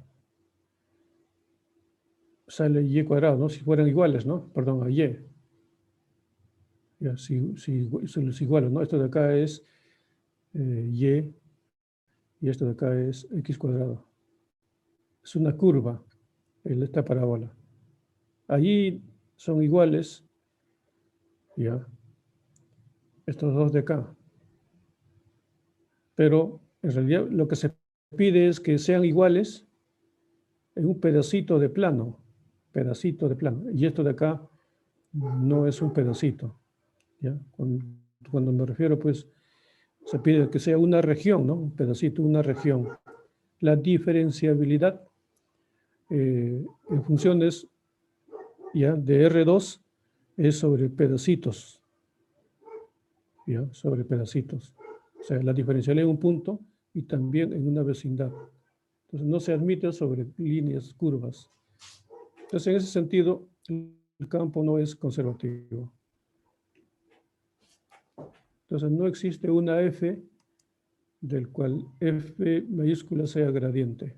A: sale y cuadrado, ¿no? Si fueran iguales, ¿no? Perdón, a y. Ya, si son los iguales, ¿no? Esto de acá es y esto de acá es x cuadrado. Es una curva, esta parábola. Allí son iguales, ya, estos dos de acá. Pero en realidad lo que se pide es que sean iguales en un pedacito de plano. Y esto de acá no es un pedacito. ¿Ya? Cuando me refiero, pues, se pide que sea una región, ¿no? Un pedacito, una región. La diferenciabilidad en funciones ya de R2 es sobre pedacitos. ¿Ya? Sobre pedacitos. O sea, la diferencialidad en un punto y también en una vecindad. Entonces, no se admite sobre líneas curvas. Entonces, en ese sentido, el campo no es conservativo. Entonces, no existe una f del cual f mayúscula sea gradiente.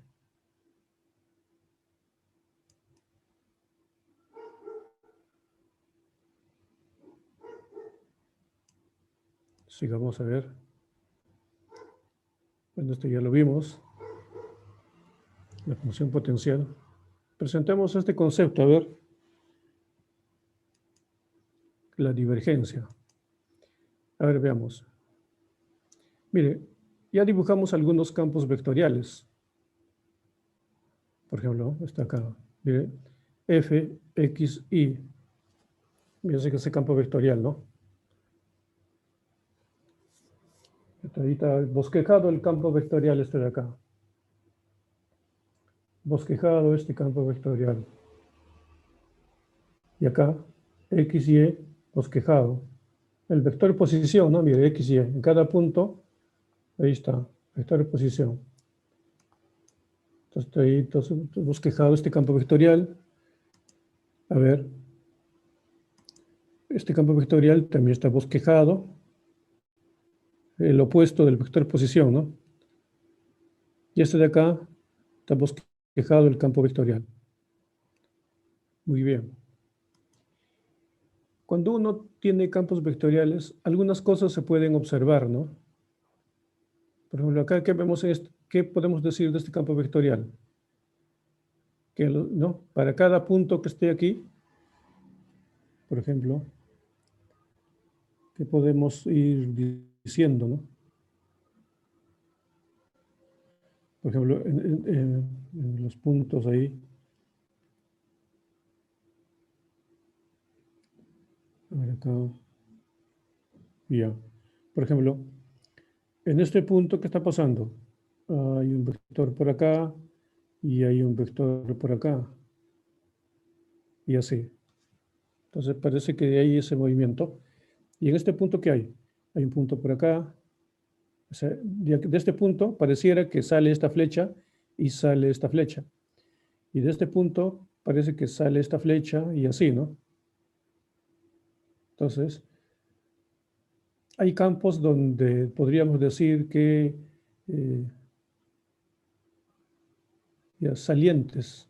A: Sigamos a ver. Bueno, esto ya lo vimos. La función potencial. Presentemos este concepto, a ver. La divergencia. A ver, veamos. Mire, Ya dibujamos algunos campos vectoriales. Por ejemplo, está acá. Mire, F, X, Y. Fíjense que ese campo vectorial, ¿no? Ahí está bosquejado el campo vectorial este de acá. Bosquejado este campo vectorial. Y acá, X, Y, bosquejado. El vector de posición, ¿no? Mire, X, Y. En cada punto, ahí está, vector de posición. Entonces, ahí, entonces, bosquejado este campo vectorial. A ver, este campo vectorial también está bosquejado. El opuesto del vector de posición, ¿no? Y este de acá está bosquejado el campo vectorial. Muy bien. Cuando uno tiene campos vectoriales, algunas cosas se pueden observar, ¿no? Por ejemplo, acá, ¿qué vemos en qué podemos decir de este campo vectorial? Que, ¿no? Para cada punto que esté aquí, por ejemplo, ¿qué podemos ir diciendo, ¿no? Por ejemplo, en los puntos ahí. A ver, acá. Ya. Por ejemplo, en este punto, ¿qué está pasando? Hay un vector por acá y hay un vector por acá. Y así. Entonces parece que hay ese movimiento. Y en este punto, ¿qué hay? Hay un punto por acá. O sea, de este punto pareciera que sale esta flecha y sale esta flecha. Y de este punto parece que sale esta flecha y así, ¿no? Entonces, hay campos donde podríamos decir que ya, salientes.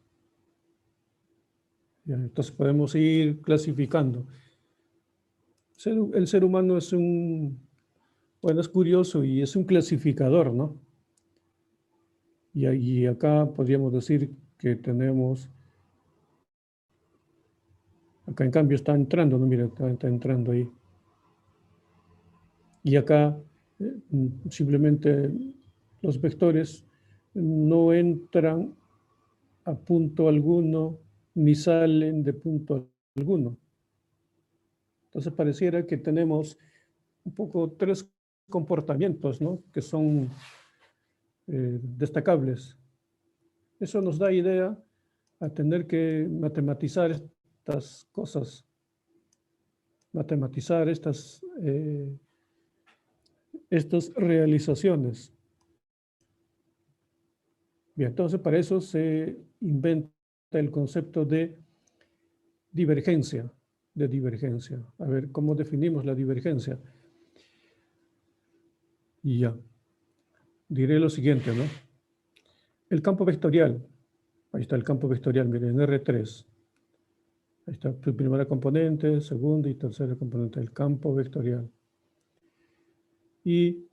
A: Ya, entonces podemos ir clasificando. El ser humano es bueno, es curioso y es un clasificador, ¿no? Y acá podríamos decir que tenemos, acá en cambio está entrando, ¿no? Mira, está entrando ahí. Y acá simplemente los vectores no entran a punto alguno ni salen de punto alguno. Entonces pareciera que tenemos un poco tres comportamientos, ¿no? Que son destacables. Eso nos da idea a tener que matematizar estas cosas, matematizar estas realizaciones. Bien, entonces para eso se inventa el concepto de divergencia, A ver, ¿cómo definimos la divergencia? Y ya, diré lo siguiente, ¿no? El campo vectorial, ahí está el campo vectorial, miren, en R3. Ahí está tu primera componente, segunda y tercera componente del campo vectorial. Y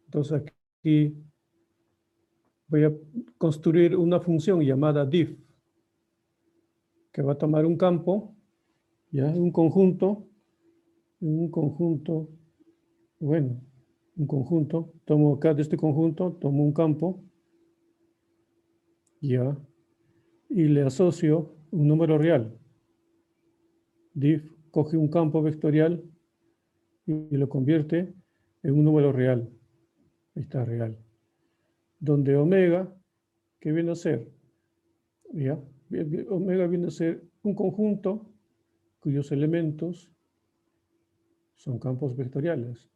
A: entonces aquí voy a construir una función llamada diff, que va a tomar un campo, ya, un conjunto, bueno, un conjunto, tomo acá de este conjunto, tomo un campo, ya, y le asocio un número real. Diff coge un campo vectorial y lo convierte en un número real. Ahí está, real. Donde omega, ¿qué viene a ser? ¿Ya? Omega viene a ser un conjunto cuyos elementos son campos vectoriales.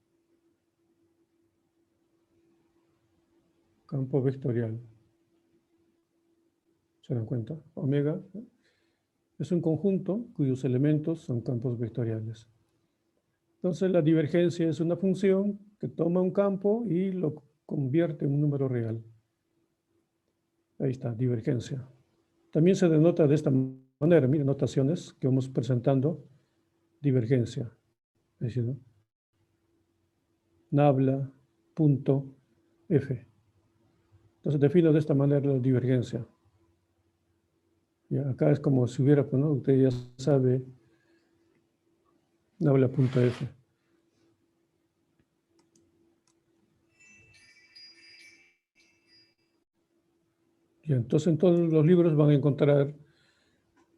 A: Campo vectorial. ¿Se dan cuenta? Omega es un conjunto cuyos elementos son campos vectoriales. Entonces la divergencia es una función que toma un campo y lo convierte en un número real. Ahí está, divergencia. También se denota de esta manera, miren, notaciones que vamos presentando, divergencia. Es decir, ¿no? Nabla, punto, F. Entonces defino de esta manera la divergencia. Y acá es como si hubiera, pues, ¿no? Usted ya sabe, nabla, punto, F. Y entonces en todos los libros van a encontrar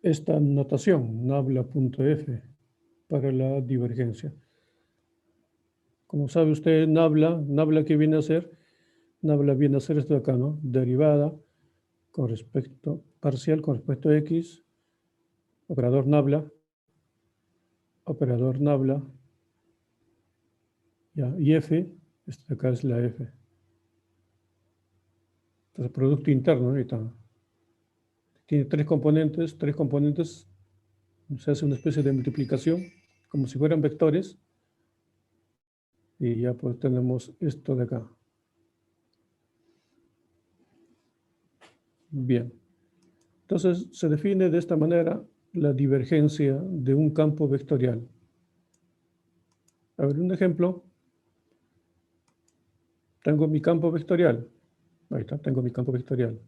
A: esta notación, nabla.f, para la divergencia. Como sabe usted, nabla ¿qué viene a ser? Nabla viene a ser esto de acá, ¿no? Derivada con respecto, parcial con respecto a x, operador nabla, ya, y f, esto de acá es la f. Entonces, producto interno, ahí está. Tiene tres componentes, se hace una especie de multiplicación, como si fueran vectores, y ya pues tenemos esto de acá. Bien. Entonces, se define de esta manera la divergencia de un campo vectorial. A ver, un ejemplo. Tengo mi campo vectorial. Ahí está, tengo mi campo vectorial.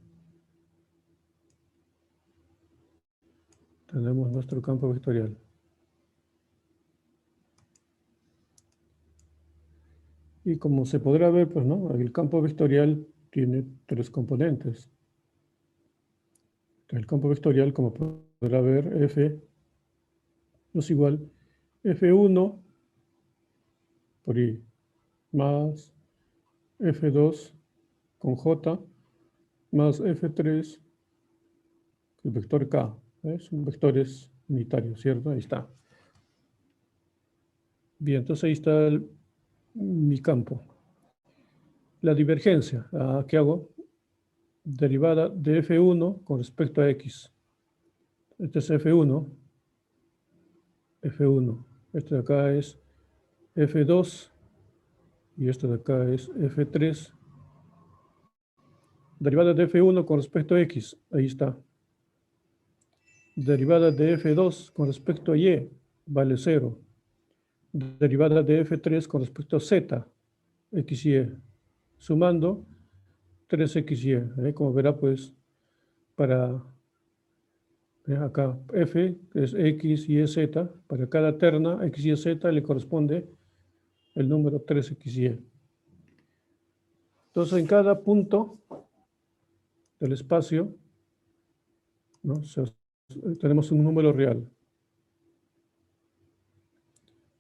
A: Tenemos nuestro campo vectorial. Y como se podrá ver, pues, ¿no? El campo vectorial tiene tres componentes. El campo vectorial, como podrá ver, F es igual F1 por I más F2 con J más F3, el vector K. Son vectores unitarios, ¿cierto? Ahí está. Bien, entonces ahí está mi campo. La divergencia, ¿qué hago? Derivada de F1 con respecto a X. Este es F1. Este de acá es F2 y este de acá es F3. Derivada de F1 con respecto a X, ahí está. Derivada de F2 con respecto a Y, vale 0. Derivada de F3 con respecto a Z, XY. Sumando 3XY. Como verá, pues, para acá F es X, Y, Z. Para cada terna X, Y, Z le corresponde el número 3XY. Entonces, en cada punto del espacio, ¿no? Tenemos un número real.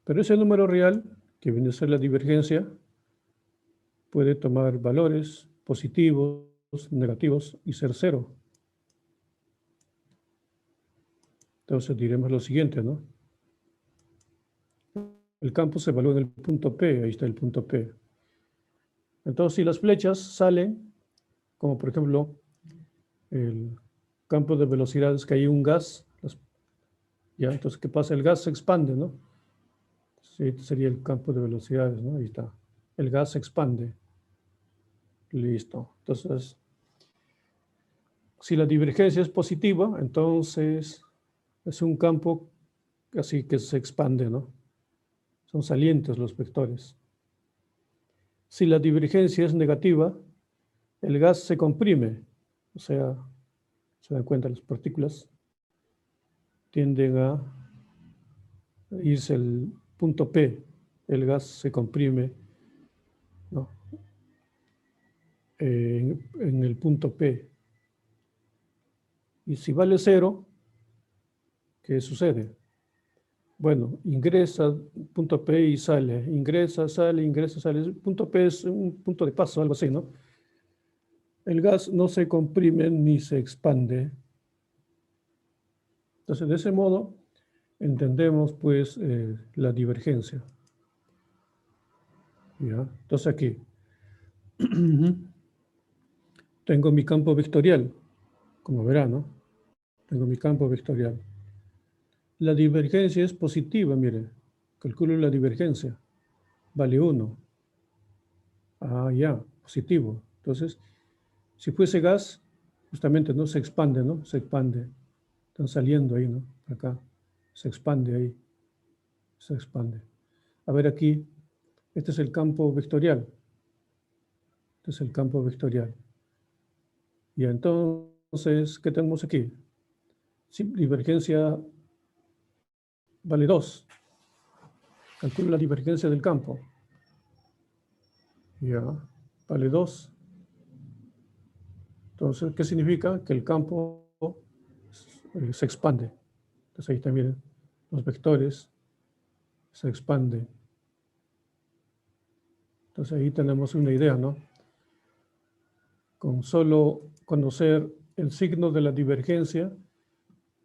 A: Pero ese número real, que viene a ser la divergencia, puede tomar valores positivos, negativos y ser cero. Entonces diremos lo siguiente, ¿no? El campo se evalúa en el punto P, ahí está el punto P. Entonces, si las flechas salen, como por ejemplo el campo de velocidades, que hay un gas, ya, entonces, ¿qué pasa? El gas se expande, ¿no? Sí, este sería el campo de velocidades, ¿no? Ahí está. El gas se expande. Listo. Entonces, si la divergencia es positiva, entonces es un campo así que se expande, ¿no? Son salientes los vectores. Si la divergencia es negativa, el gas se comprime, o sea, se dan cuenta, las partículas tienden a irse al punto P, el gas se comprime, ¿no? En el punto P. Y si vale 0, ¿qué sucede? Bueno, ingresa punto P y sale, ingresa, sale, ingresa, sale. El punto P es un punto de paso, algo así, ¿no? El gas no se comprime ni se expande. Entonces, de ese modo, entendemos, pues, la divergencia. ¿Ya? Entonces, aquí tengo mi campo vectorial, como verán, ¿no? Tengo mi campo vectorial. La divergencia es positiva, mire. Calculo la divergencia. Vale 1. Ya, positivo. Entonces, si fuese gas, justamente no se expande, ¿no? Se expande. Están saliendo ahí, ¿no? Acá. Se expande ahí. Se expande. A ver aquí, este es el campo vectorial. Este es el campo vectorial. Y entonces, ¿qué tenemos aquí? Sí, divergencia vale 2. Calculo la divergencia del campo. Ya, vale 2. Entonces, ¿qué significa? Que el campo se expande. Entonces ahí también los vectores se expanden. Entonces ahí tenemos una idea, ¿no? Con solo conocer el signo de la divergencia,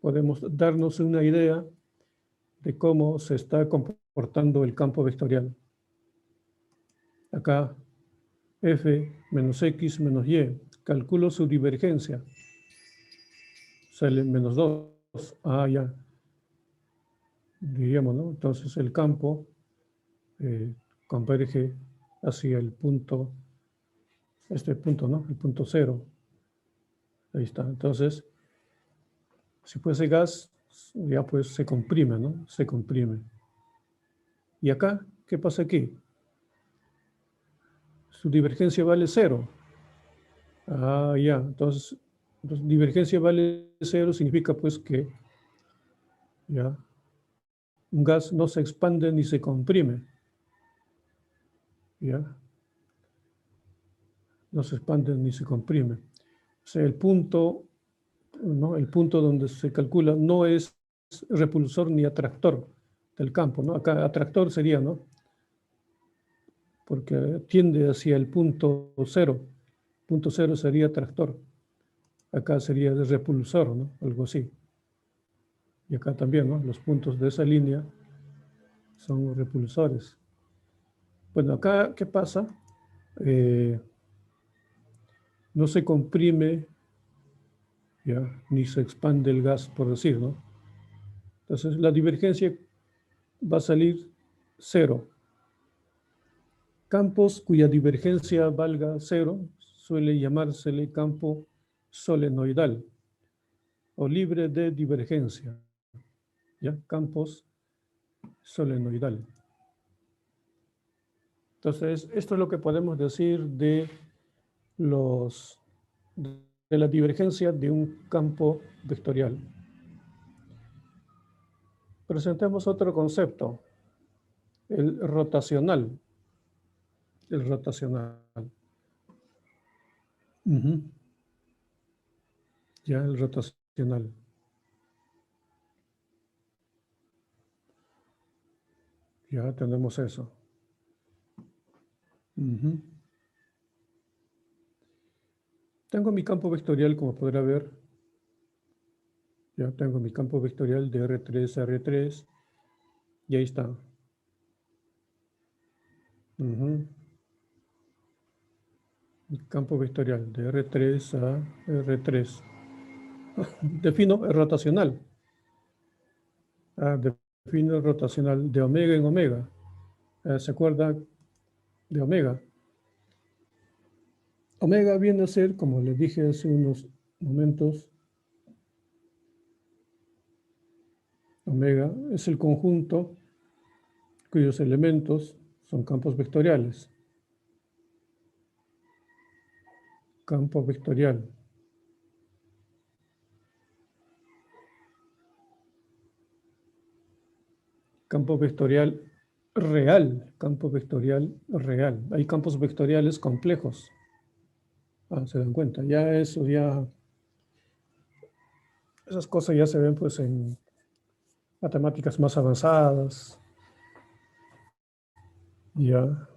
A: podemos darnos una idea de cómo se está comportando el campo vectorial. Acá, f menos x menos y. Calculo su divergencia. Sale menos 2. Ah, ya. Diríamos, ¿no? Entonces el campo converge hacia el punto, este punto, ¿no? El punto 0. Ahí está. Entonces, si fuese gas, ya pues se comprime, ¿no? Se comprime. ¿Y acá? ¿Qué pasa aquí? Su divergencia vale 0. Ah, ya. Entonces, divergencia vale 0 significa pues que ya un gas no se expande ni se comprime. Ya. No se expande ni se comprime. O sea, el punto, ¿no? El punto donde se calcula no es repulsor ni atractor del campo, ¿no? Acá atractor sería, ¿no? Porque tiende hacia el punto 0. Punto 0 sería atractor. Acá sería de repulsor, ¿no? Algo así. Y acá también, ¿no? Los puntos de esa línea son repulsores. Bueno, acá, ¿qué pasa? No se comprime, ¿ya? Ni se expande el gas, por decir, ¿no? Entonces, la divergencia va a salir 0. Campos cuya divergencia valga 0 suele llamársele campo solenoidal o libre de divergencia. ¿Ya? Campos solenoidal. Entonces, esto es lo que podemos decir de la divergencia de un campo vectorial. Presentemos otro concepto, el rotacional. El rotacional. Ya, el rotacional. Ya tenemos eso. Tengo mi campo vectorial, como podrá ver. Ya tengo mi campo vectorial de R3 a R3. Y ahí está. Mi campo vectorial de R3 a R3. Defino el rotacional. Defino el rotacional de omega en omega. ¿Se acuerda de omega? Omega viene a ser, como les dije hace unos momentos, omega es el conjunto cuyos elementos son campos vectoriales. Campo vectorial. Campo vectorial real. Campo vectorial real. Hay campos vectoriales complejos. Se dan cuenta. Ya eso, ya... Esas cosas ya se ven pues en matemáticas más avanzadas. Ya.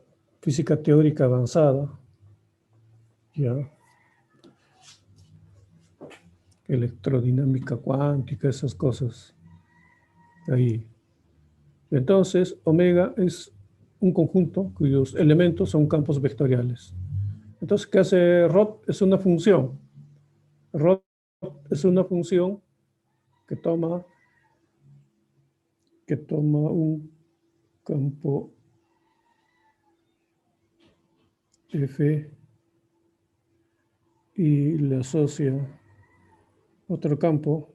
A: Física teórica avanzada. Ya. Electrodinámica cuántica, esas cosas. Ahí. Entonces, omega es un conjunto cuyos elementos son campos vectoriales. Entonces, ¿qué hace ROT? Es una función. ROT es una función que toma un campo F y le asocia otro campo.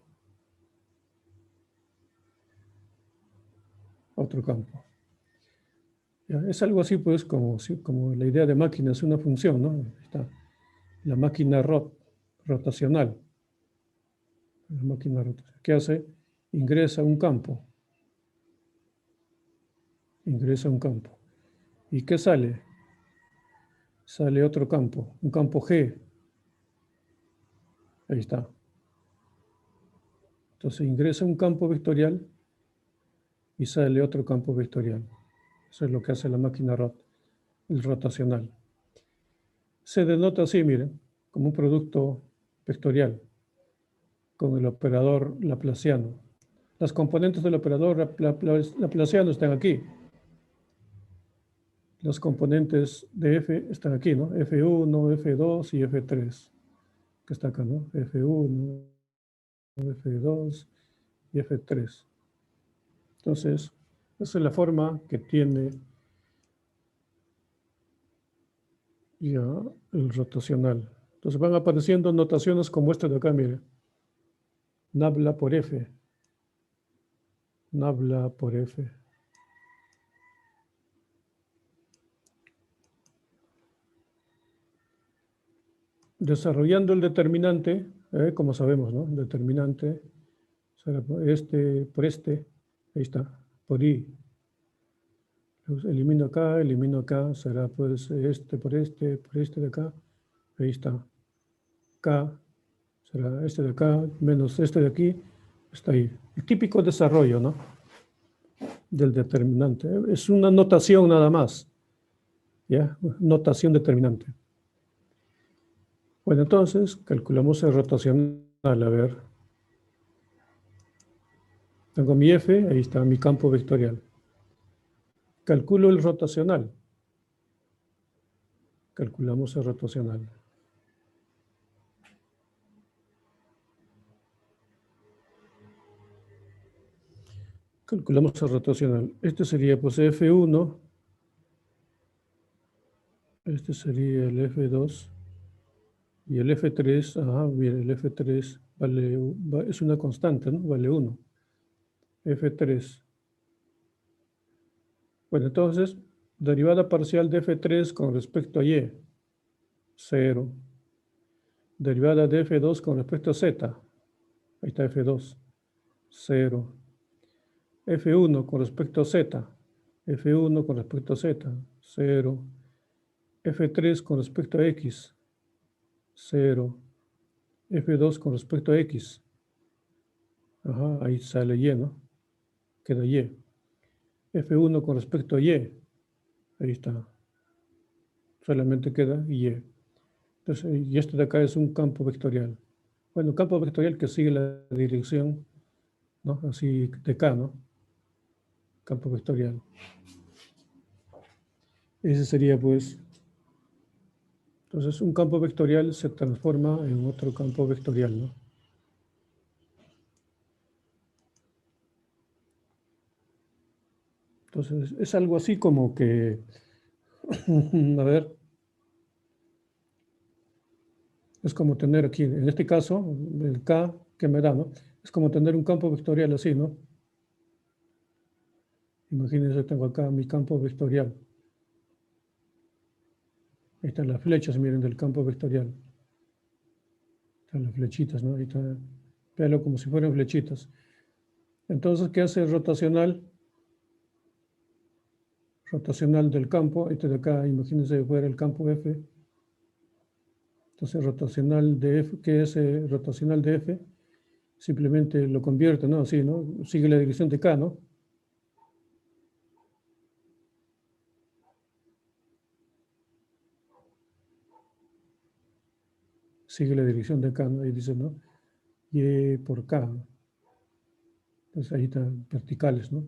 A: ¿Ya? Es algo así, pues, como la idea de máquina es una función, ¿no? Está la máquina rotacional. La máquina rotacional. ¿Qué hace? Ingresa un campo. Ingresa un campo. ¿Y qué sale? Sale otro campo, un campo G. Ahí está. Entonces ingresa un campo vectorial y sale otro campo vectorial. Eso es lo que hace la máquina el rotacional. Se denota así, miren, como un producto vectorial con el operador laplaciano. Las componentes del operador laplaciano están aquí. Los componentes de f están aquí, ¿no? F1, F2 y F3, que está acá, ¿no? F1, F2 y F3. Entonces, esa es la forma que tiene ya el rotacional. Entonces van apareciendo notaciones como esta de acá, mire. Nabla por F. Nabla por F. Desarrollando el determinante, como sabemos, ¿no? Determinante será por este, ahí está, por I. Los elimino acá, será pues por este de acá, ahí está. K será este de acá, menos este de aquí, está ahí. El típico desarrollo, ¿no? Del determinante. Es una notación nada más, ¿ya? Notación determinante. Bueno, entonces calculamos el rotacional, a ver. Tengo mi F, ahí está mi campo vectorial. Calculo el rotacional. Calculamos el rotacional. Calculamos el rotacional. Este sería pues F1. Este sería el F2. Y el F3, bien, el F3 es una constante, ¿no? Vale 1. F3. Bueno, entonces, derivada parcial de F3 con respecto a Y, 0. Derivada de F2 con respecto a Z, ahí está F2, 0. F1 con respecto a Z, F1 con respecto a Z, 0. F3 con respecto a X, 0. F2 con respecto a X, ahí sale Y, ¿no? Queda Y. F1 con respecto a Y, ahí está, solamente queda Y. Entonces, y este de acá es un campo vectorial. Bueno, campo vectorial que sigue la dirección, ¿no? Así de K, ¿no? Campo vectorial. Ese sería, pues, entonces un campo vectorial se transforma en otro campo vectorial, ¿no? Entonces, es algo así como que, a ver, es como tener aquí, en este caso, el K que me da, ¿no? Es como tener un campo vectorial así, ¿no? Imagínense, tengo acá mi campo vectorial. Ahí están las flechas, miren, del campo vectorial. Están las flechitas, ¿no? Ahí está, véalo como si fueran flechitas. Entonces, ¿qué hace el rotacional? Rotacional del campo, este de acá, imagínense fuera el campo F. Entonces, rotacional de F, ¿qué es rotacional de F? Simplemente lo convierte, ¿no? Así, ¿no? Sigue la dirección de K, ¿no? Sigue la dirección de K, ¿no? Ahí dice, ¿no? Y por K, ¿no? Entonces ahí están verticales, ¿no?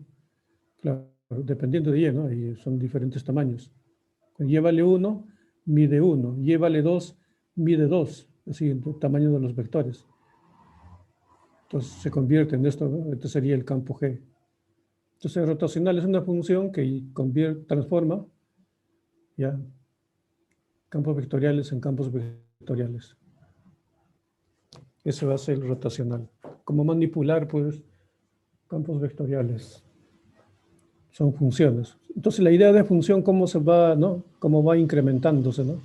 A: Claro, dependiendo de Y, ¿no? Ahí son diferentes tamaños. Y vale 1, mide 1. Y vale 2, mide 2. Así, el tamaño de los vectores. Entonces se convierte en esto, ¿no? Este sería el campo G. Entonces rotacional es una función que transforma, ¿ya? Campos vectoriales en campos vectoriales. Eso va a ser el rotacional. Como manipular, pues, campos vectoriales. Son funciones. Entonces, la idea de función, cómo se va, ¿no? Cómo va incrementándose, ¿no?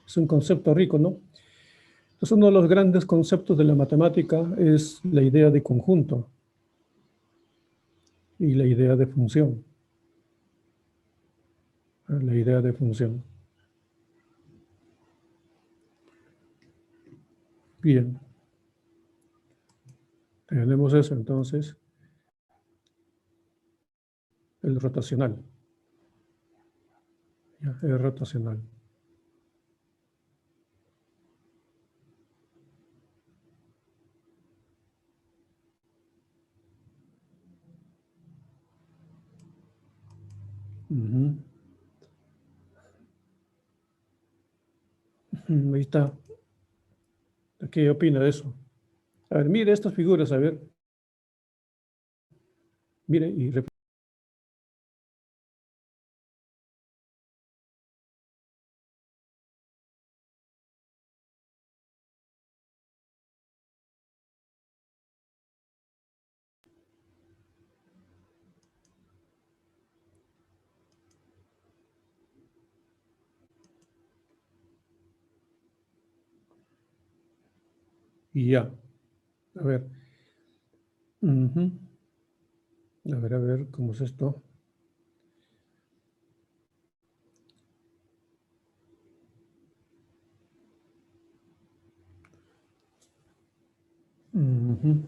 A: Es un concepto rico, ¿no? Entonces, uno de los grandes conceptos de la matemática es la idea de conjunto y la idea de función. La idea de función. Bien. Tenemos eso, entonces, el rotacional. Ya, el rotacional. Ujú. Ahí está. ¿Qué opina de eso? A ver, mire estas figuras, a ver. Mire y y ya. A ver. Ujú. A ver, ¿cómo es esto? Ujú.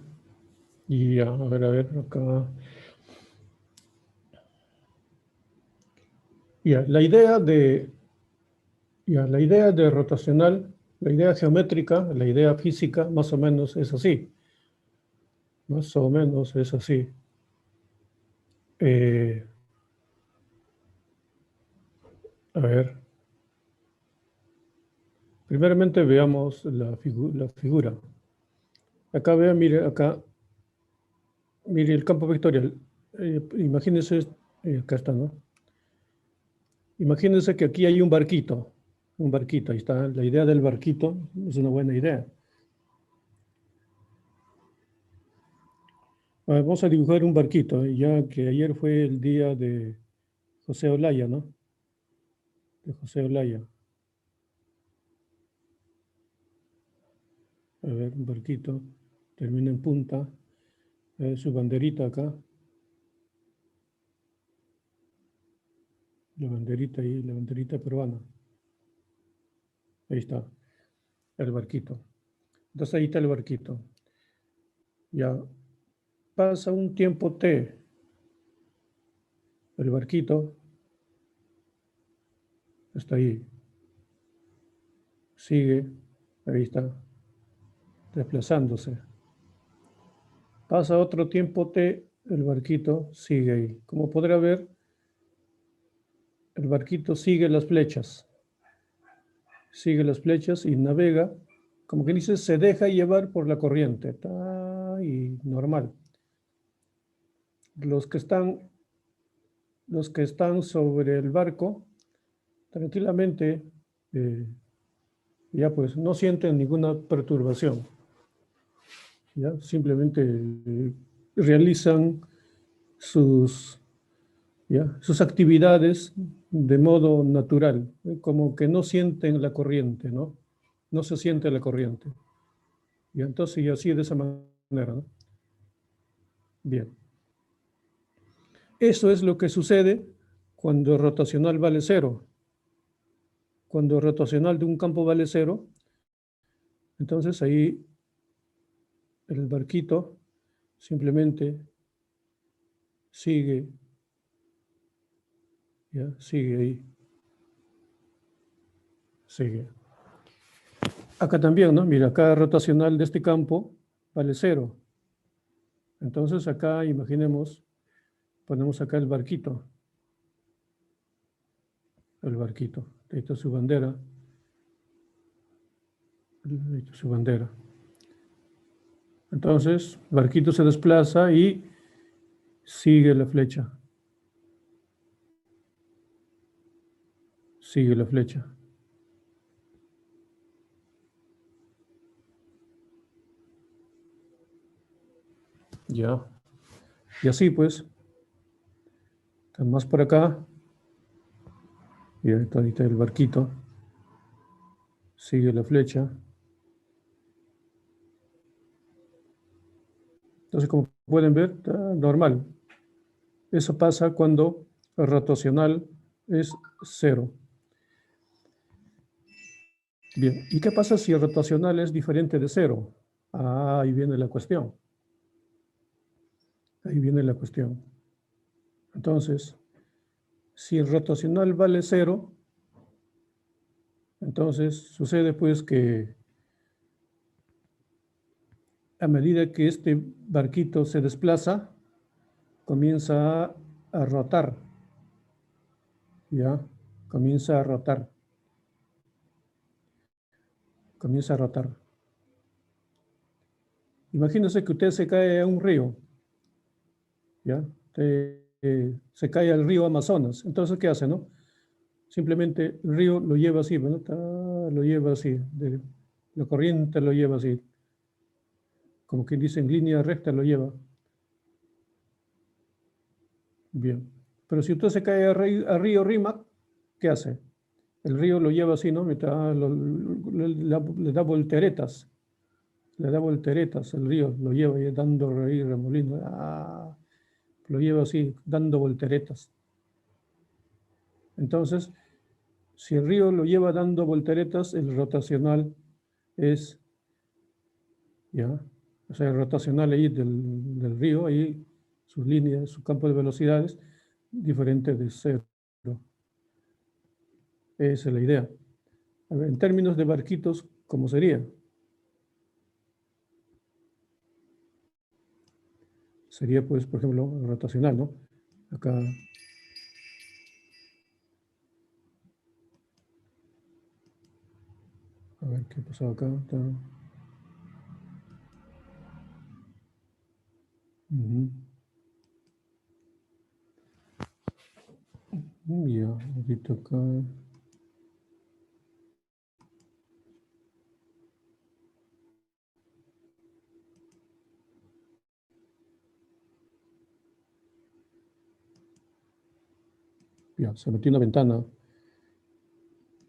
A: Y ya, a ver, acá. Ya, la idea de rotacional, la idea geométrica, la idea física, más o menos es así. Más o menos es así. Eh, a ver, primeramente veamos la figura. Acá vean, mire, acá, mire el campo vectorial. Imagínense, acá está, ¿no? Imagínense que aquí hay un barquito, ahí está. La idea del barquito es una buena idea. Vamos a dibujar un barquito, ya que ayer fue el día de José Olaya, ¿no? De José Olaya. A ver, un barquito, termina en punta, su banderita acá, la banderita ahí, la banderita peruana. Ahí está, el barquito. Entonces ahí está el barquito. Ya pasa un tiempo T, el barquito está ahí, sigue, ahí está, desplazándose. Pasa otro tiempo T, el barquito sigue ahí. Como podrá ver, el barquito sigue las flechas y navega, como que dice, se deja llevar por la corriente, y normal. Los que están sobre el barco, tranquilamente, ya pues no sienten ninguna perturbación, ya simplemente realizan sus, sus actividades de modo natural, como que no sienten la corriente, ¿no? No se siente la corriente. Y entonces, y así de esa manera, ¿no? Bien. Eso es lo que sucede cuando rotacional vale cero. Cuando rotacional de un campo vale cero, entonces ahí el barquito simplemente sigue, ya, sigue ahí, sigue. Acá también, ¿no? Mira, acá rotacional de este campo vale cero. Entonces acá, imaginemos, ponemos acá el barquito. Ahí está su bandera. Ahí está su bandera. Entonces, el barquito se desplaza y sigue la flecha. Sigue la flecha. Ya. Y así pues, más por acá. Y ahí está el barquito. Sigue la flecha. Entonces, como pueden ver, está normal. Eso pasa cuando el rotacional es cero. Bien, ¿y qué pasa si el rotacional es diferente de cero? Ah, ahí viene la cuestión. Ahí viene la cuestión. Entonces, si el rotacional vale 0, entonces sucede pues que a medida que este barquito se desplaza, comienza a rotar, ¿ya? Comienza a rotar. Comienza a rotar. Imagínese que usted se cae a un río, ¿ya? Se cae al río Amazonas. Entonces, ¿qué hace, no? Simplemente el río lo lleva así, ¿no? Lo lleva así, la corriente lo lleva así, como quien dice en línea recta lo lleva. Bien. Pero si usted se cae a río Rímac, ¿qué hace? El río lo lleva así, ¿no? Le da volteretas. Le da volteretas el río, lo lleva ahí dando reír, remolino. Lo lleva así, dando volteretas. Entonces, si el río lo lleva dando volteretas, el rotacional es, ¿ya? O sea, el rotacional ahí del río, ahí sus líneas, su campo de velocidades, diferente de 0. Esa es la idea. A ver, en términos de barquitos, ¿cómo sería? Sería, pues, por ejemplo, rotacional, ¿no? Acá. A ver, ¿qué pasó acá? Ya, ahorita acá. Ya, se metió una ventana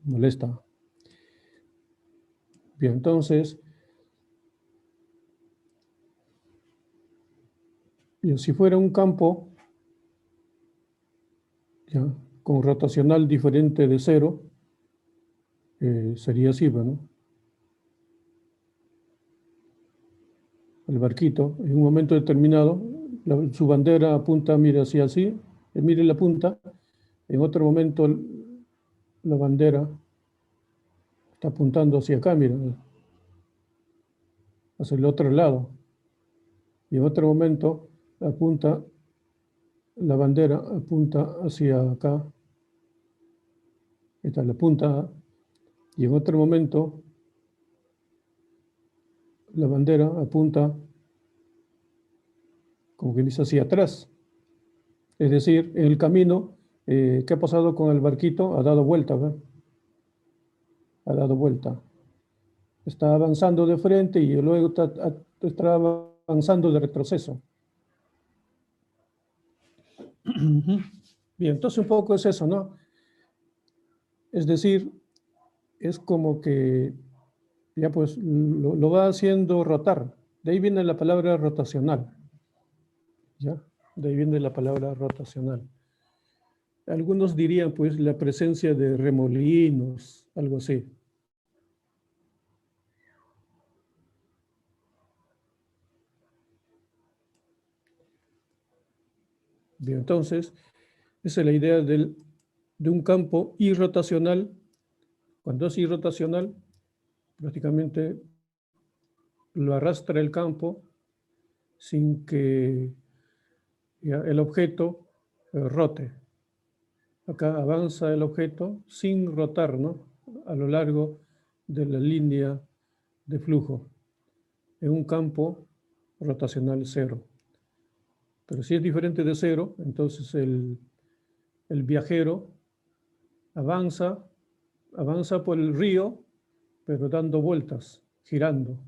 A: molesta. Bien, entonces, bien, si fuera un campo, ya, con rotacional diferente de 0, sería así, ¿no? El barquito, en un momento determinado, su bandera apunta, mira, hacia así, mire la punta, en otro momento la bandera está apuntando hacia acá, mira, hacia el otro lado. Y en otro momento la bandera apunta hacia acá, esta es la punta, y en otro momento la bandera apunta, como que dice, hacia atrás. Es decir, en el camino, ¿qué ha pasado con el barquito? Ha dado vuelta, ¿verdad? Ha dado vuelta. Está avanzando de frente y luego está avanzando de retroceso. Bien, entonces un poco es eso, ¿no? Es decir, es como que ya pues lo va haciendo rotar. De ahí viene la palabra rotacional. ¿Ya? De ahí viene la palabra rotacional. Algunos dirían pues la presencia de remolinos, algo así. Bien, entonces, esa es la idea de un campo irrotacional. Cuando es irrotacional, prácticamente lo arrastra el campo sin que ya, el objeto rote. Acá avanza el objeto sin rotar, ¿no? A lo largo de la línea de flujo, en un campo rotacional 0. Pero si es diferente de 0, entonces el viajero avanza por el río, pero dando vueltas, girando.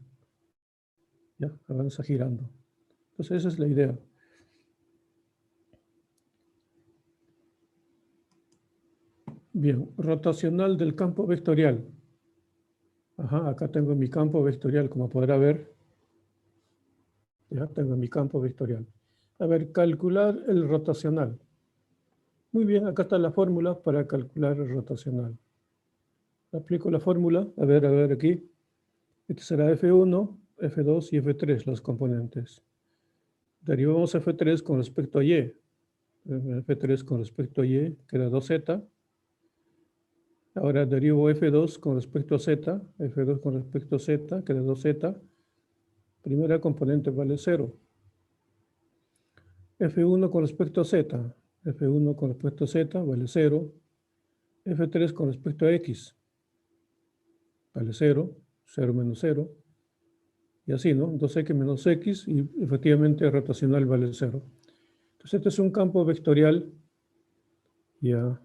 A: ¿Ya? Avanza girando. Entonces esa es la idea. Bien, rotacional del campo vectorial. Ajá, acá tengo mi campo vectorial, como podrá ver. Ya tengo mi campo vectorial. A ver, calcular el rotacional. Muy bien, acá está la fórmula para calcular el rotacional. Aplico la fórmula, a ver aquí. Este será F1, F2 y F3 los componentes. Derivamos F3 con respecto a Y. F3 con respecto a Y queda 2Z. Ahora derivo F2 con respecto a Z. F2 con respecto a Z queda 2Z. Primera componente vale 0. F1 con respecto a Z. F1 con respecto a Z vale 0. F3 con respecto a X vale 0. 0 menos 0. Y así, ¿no? 2X menos X y efectivamente rotacional vale 0. Entonces este es un campo vectorial ya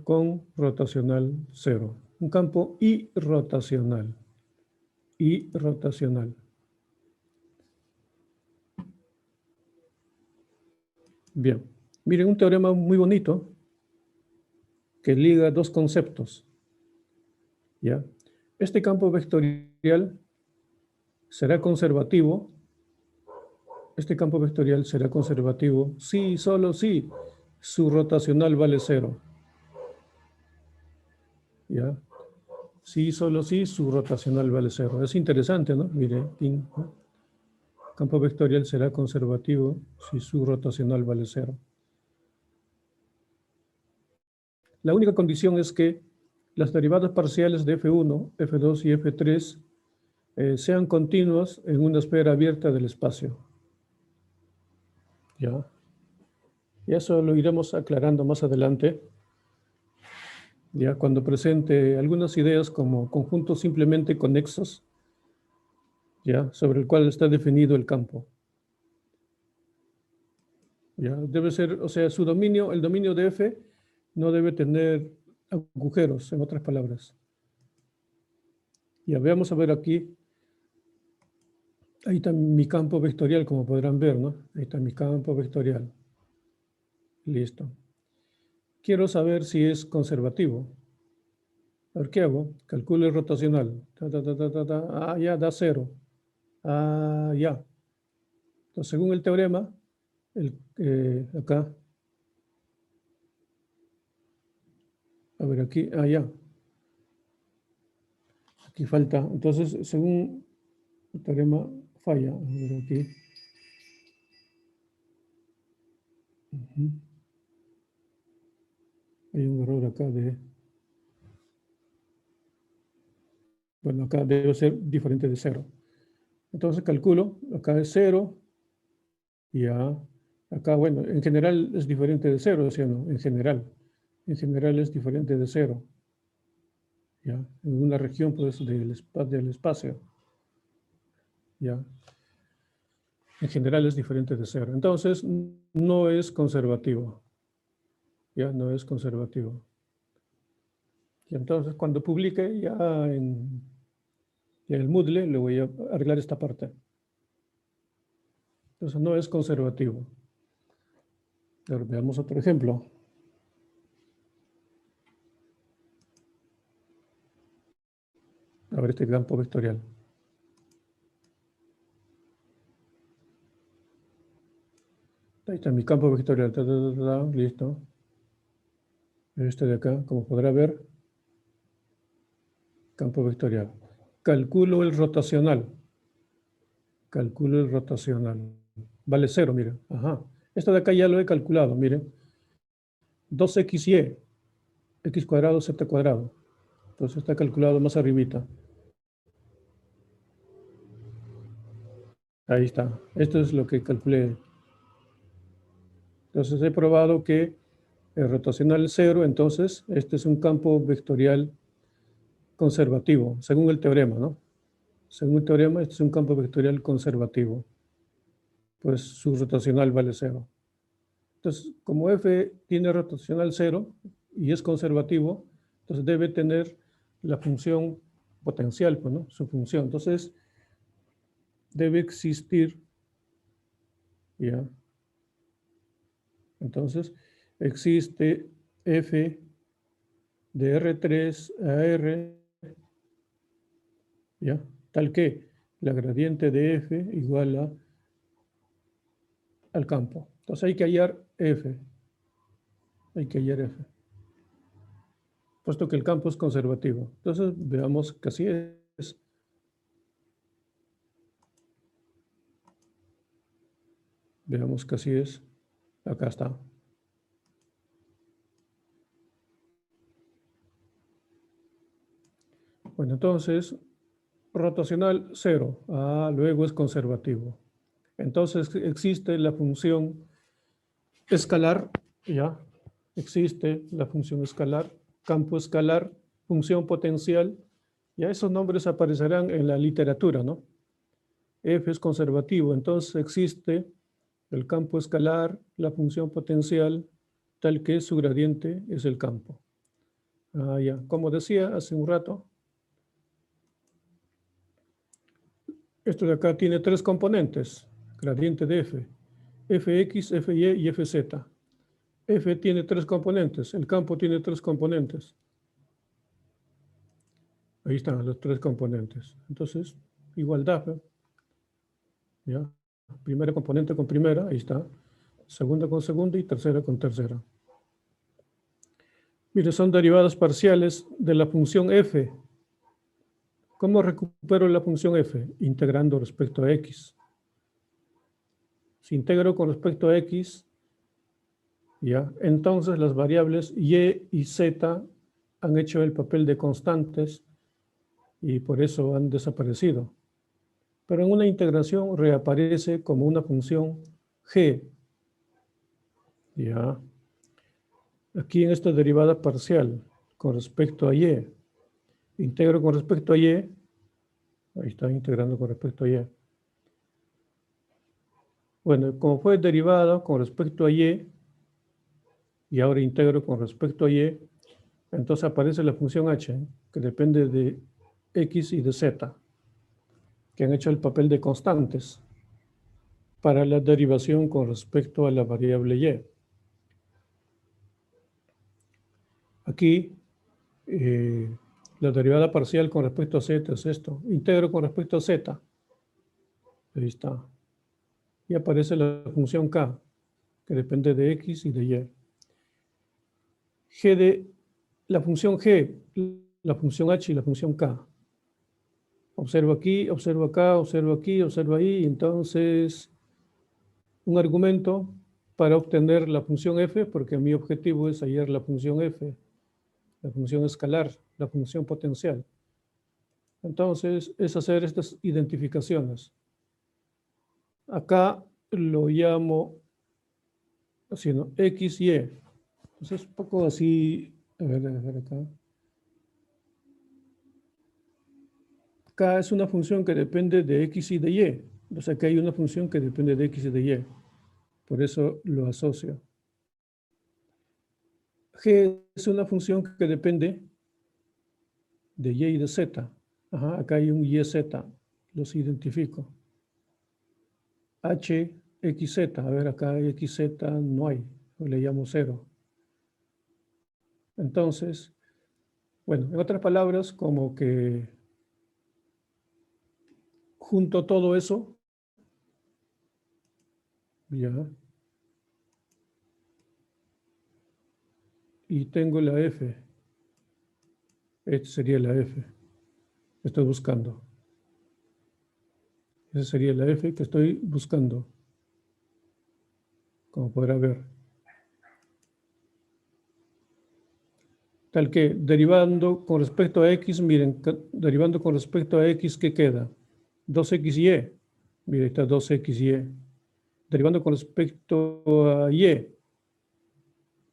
A: con rotacional 0. Un campo irrotacional. Irrotacional. Bien. Miren un teorema muy bonito que liga dos conceptos. ¿Ya? Este campo vectorial será conservativo. Este campo vectorial será conservativo si y solo si su rotacional vale 0. ¿Ya? Sí, solo sí, su rotacional vale 0. Es interesante, ¿no? Mire, ¿no? Campo vectorial será conservativo si su rotacional vale 0. La única condición es que las derivadas parciales de F1, F2 y F3 sean continuas en una esfera abierta del espacio. ¿Ya? Y eso lo iremos aclarando más adelante, ya cuando presente algunas ideas como conjuntos simplemente conexos, ya, sobre el cual está definido el campo. Ya, debe ser, o sea, su dominio, el dominio de F no debe tener agujeros, en otras palabras. Ya, veamos a ver aquí. Ahí está mi campo vectorial, como podrán ver, ¿no? Ahí está mi campo vectorial. Listo. Quiero saber si es conservativo. A ver, ¿qué hago? Calculo el rotacional. Ah, ya, da 0. Ah, ya. Entonces, según el teorema, acá, a ver, aquí, ya. Aquí falta. Entonces, según el teorema, falla. A ver, aquí. Hay un error acá de... Bueno, acá debe ser diferente de 0. Entonces calculo, acá es 0, ya. Acá, bueno, en general es diferente de 0, ¿sí o no? En general. En general es diferente de 0. ¿Ya? En una región, pues, del espacio. ¿Ya? En general es diferente de 0. Entonces, no es conservativo. Ya, no es conservativo. Y entonces, cuando publique ya en el Moodle, le voy a arreglar esta parte. Entonces, no es conservativo. Pero veamos otro ejemplo. A ver este campo vectorial. Ahí está mi campo vectorial. Listo. Este de acá, como podrá ver, campo vectorial. Calculo el rotacional. Calculo el rotacional. Vale 0, mire. Ajá. Esto de acá ya lo he calculado, miren. 2xy, x cuadrado, z cuadrado. Entonces está calculado más arribita. Ahí está. Esto es lo que calculé. Entonces he probado que el rotacional es 0, entonces este es un campo vectorial conservativo, según el teorema, ¿no? Según el teorema, este es un campo vectorial conservativo. Pues su rotacional vale 0. Entonces, como F tiene rotacional 0 y es conservativo, entonces debe tener la función potencial, pues, ¿no? Su función. Entonces, debe existir, ¿ya? Entonces, existe F de R3 a R, ¿ya? Tal que la gradiente de F igual al campo. Entonces hay que hallar F. Hay que hallar F. Puesto que el campo es conservativo. Entonces veamos que así es. Veamos que así es. Acá está. Bueno, entonces, rotacional 0. Luego es conservativo. Entonces existe la función escalar, ya. Existe la función escalar, campo escalar, función potencial. Ya esos nombres aparecerán en la literatura, ¿no? F es conservativo, entonces existe el campo escalar, la función potencial, tal que su gradiente es el campo. Ya. Como decía hace un rato, esto de acá tiene tres componentes, gradiente de F, Fx, Fy y Fz. F tiene tres componentes, el campo tiene tres componentes. Ahí están los tres componentes. Entonces, igualdad, ¿no? ¿Ya? Primera componente con primera, ahí está. Segunda con segunda y tercera con tercera. Mire, son derivadas parciales de la función f. ¿Cómo recupero la función f? Integrando respecto a x. Si integro con respecto a x, ¿ya? Entonces las variables y y z han hecho el papel de constantes y por eso han desaparecido. Pero en una integración reaparece como una función g. ¿Ya? Aquí en esta derivada parcial con respecto a y, integro con respecto a y, ahí está integrando con respecto a y. Bueno, como fue derivada con respecto a y ahora integro con respecto a y, entonces aparece la función h, que depende de x y de z, que han hecho el papel de constantes para la derivación con respecto a la variable y. Aquí, la derivada parcial con respecto a z es esto. Integro con respecto a z. Ahí está. Y aparece la función k, que depende de x y de y. La función g, la función h y la función k. Observo aquí, observo acá, observo aquí, observo ahí. Entonces, un argumento para obtener la función f, porque mi objetivo es hallar la función f, la función escalar, la función potencial. Entonces, es hacer estas identificaciones. Acá lo llamo así, ¿no? X, Y. Entonces, un poco así, a ver acá. K es una función que depende de X y de Y. O sea que hay una función que depende de X y de Y. Por eso lo asocio. G es una función que depende de Y y de Z. Acá hay un YZ. Los identifico. H, XZ. A ver, acá XZ no hay. Le llamo 0. Entonces, bueno, en otras palabras, como que junto todo eso, ya, y tengo la F. Esta sería la F. Estoy buscando. Esa sería la F que estoy buscando. Como podrá ver. Tal que derivando con respecto a X, miren, derivando con respecto a X, ¿qué queda? 2XY. Miren, está 2XY. Derivando con respecto a Y.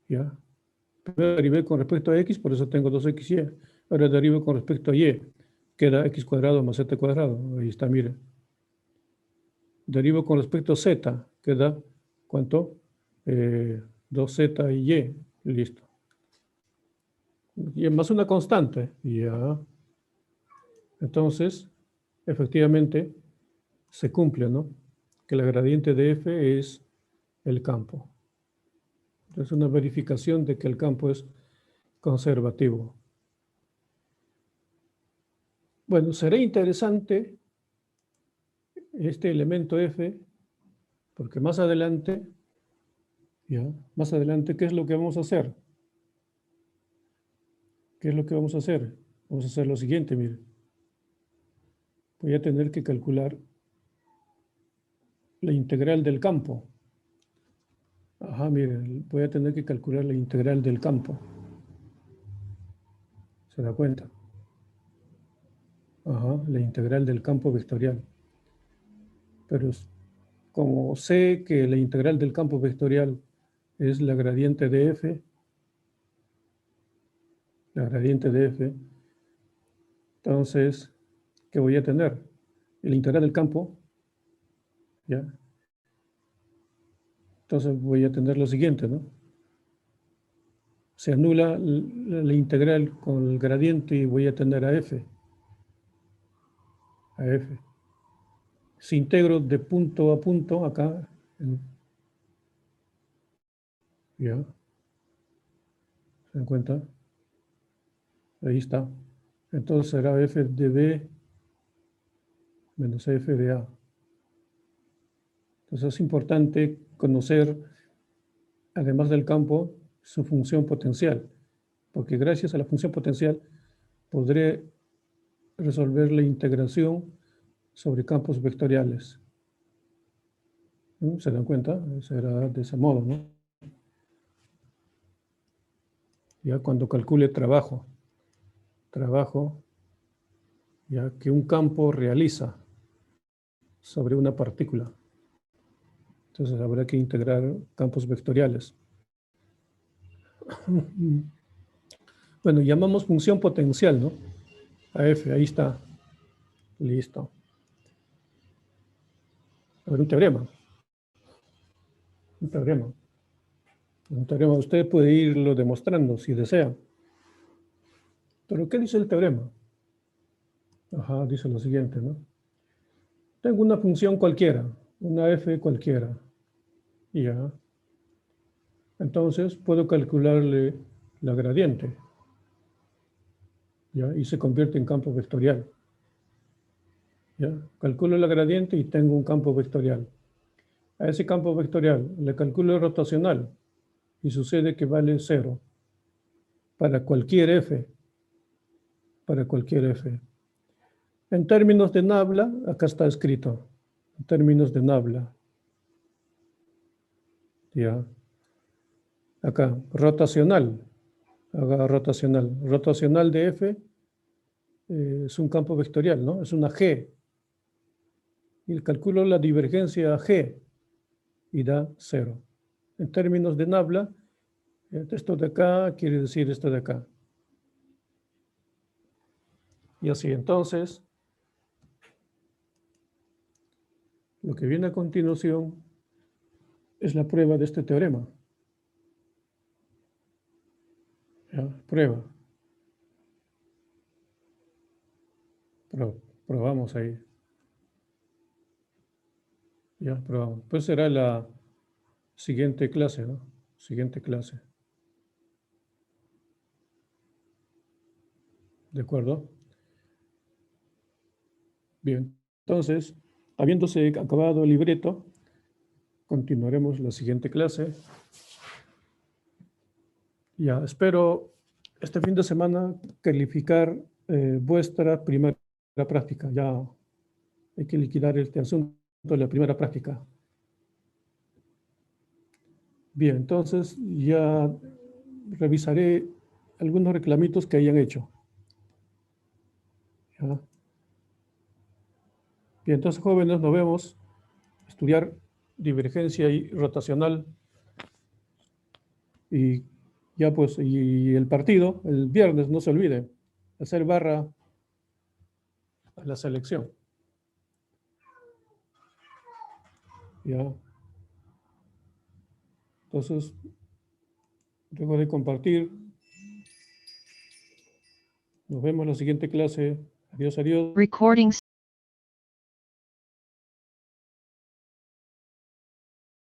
A: ¿Ya? Primero derivé con respecto a X, por eso tengo 2XY. Ahora derivo con respecto a Y. Queda X cuadrado más Z cuadrado. Ahí está, miren. Derivo con respecto a Z. Queda, ¿cuánto? 2Z y Y. Listo. Y más una constante. Ya. Entonces, efectivamente, se cumple, ¿no? Que la gradiente de F es el campo. Es una verificación de que el campo es conservativo. Bueno, será interesante este elemento F, porque más adelante, ¿ya? Más adelante, ¿qué es lo que vamos a hacer? ¿Qué es lo que vamos a hacer? Vamos a hacer lo siguiente, mire. Voy a tener que calcular la integral del campo. Ajá, miren, voy a tener que calcular la integral del campo. ¿Se da cuenta? Ajá, la integral del campo vectorial. Pero como sé que la integral del campo vectorial es la gradiente de f, entonces, ¿qué voy a tener? La integral del campo, ¿ya? Entonces voy a tener lo siguiente, ¿no? Se anula la integral con el gradiente y voy a tener a f. Si integro de punto a punto acá, ¿ya? ¿Se dan cuenta? Ahí está. Entonces será f de b menos f de a. Entonces es importante conocer, además del campo, su función potencial, porque gracias a la función potencial podré resolver la integración sobre campos vectoriales. ¿No? ¿Se dan cuenta? Será de ese modo, ¿no? Ya cuando calcule trabajo, ya que un campo realiza sobre una partícula. Entonces habrá que integrar campos vectoriales. Bueno, llamamos función potencial, ¿no? A f, ahí está. Listo. A ver, un teorema. Un teorema. Un teorema. Usted puede irlo demostrando si desea. Pero ¿qué dice el teorema? Ajá, dice lo siguiente, ¿no? Tengo una función cualquiera, una f cualquiera. Ya. Entonces puedo calcularle la gradiente. ¿Ya? Y se convierte en campo vectorial. ¿Ya? Calculo la gradiente y tengo un campo vectorial. A ese campo vectorial le calculo el rotacional y sucede que vale 0 para cualquier f. Para cualquier f. En términos de Nabla, acá está escrito. En términos de Nabla. ¿Ya? Acá, rotacional. Haga rotacional. Rotacional de f es un campo vectorial, ¿no? Es una g. Y calculo la divergencia a g y da 0. En términos de Nabla, esto de acá quiere decir esto de acá. Y así, entonces, lo que viene a continuación es la prueba de este teorema. ¿Ya? Prueba. Probamos ahí. Ya, probamos. Pues será la siguiente clase, ¿no? Siguiente clase. ¿De acuerdo? Bien. Entonces, habiéndose acabado el libreto, continuaremos la siguiente clase. Ya, espero este fin de semana calificar vuestra primera práctica. Ya hay que liquidar este asunto de la primera práctica. Bien, entonces ya revisaré algunos reclamitos que hayan hecho. ¿Ya? Bien, entonces jóvenes, nos vemos. Estudiar divergencia y rotacional. Y ya pues, y el partido, el viernes, no se olvide, hacer barra a la selección. ¿Ya? Entonces, luego de compartir, nos vemos en la siguiente clase. Adiós, adiós.
B: Recording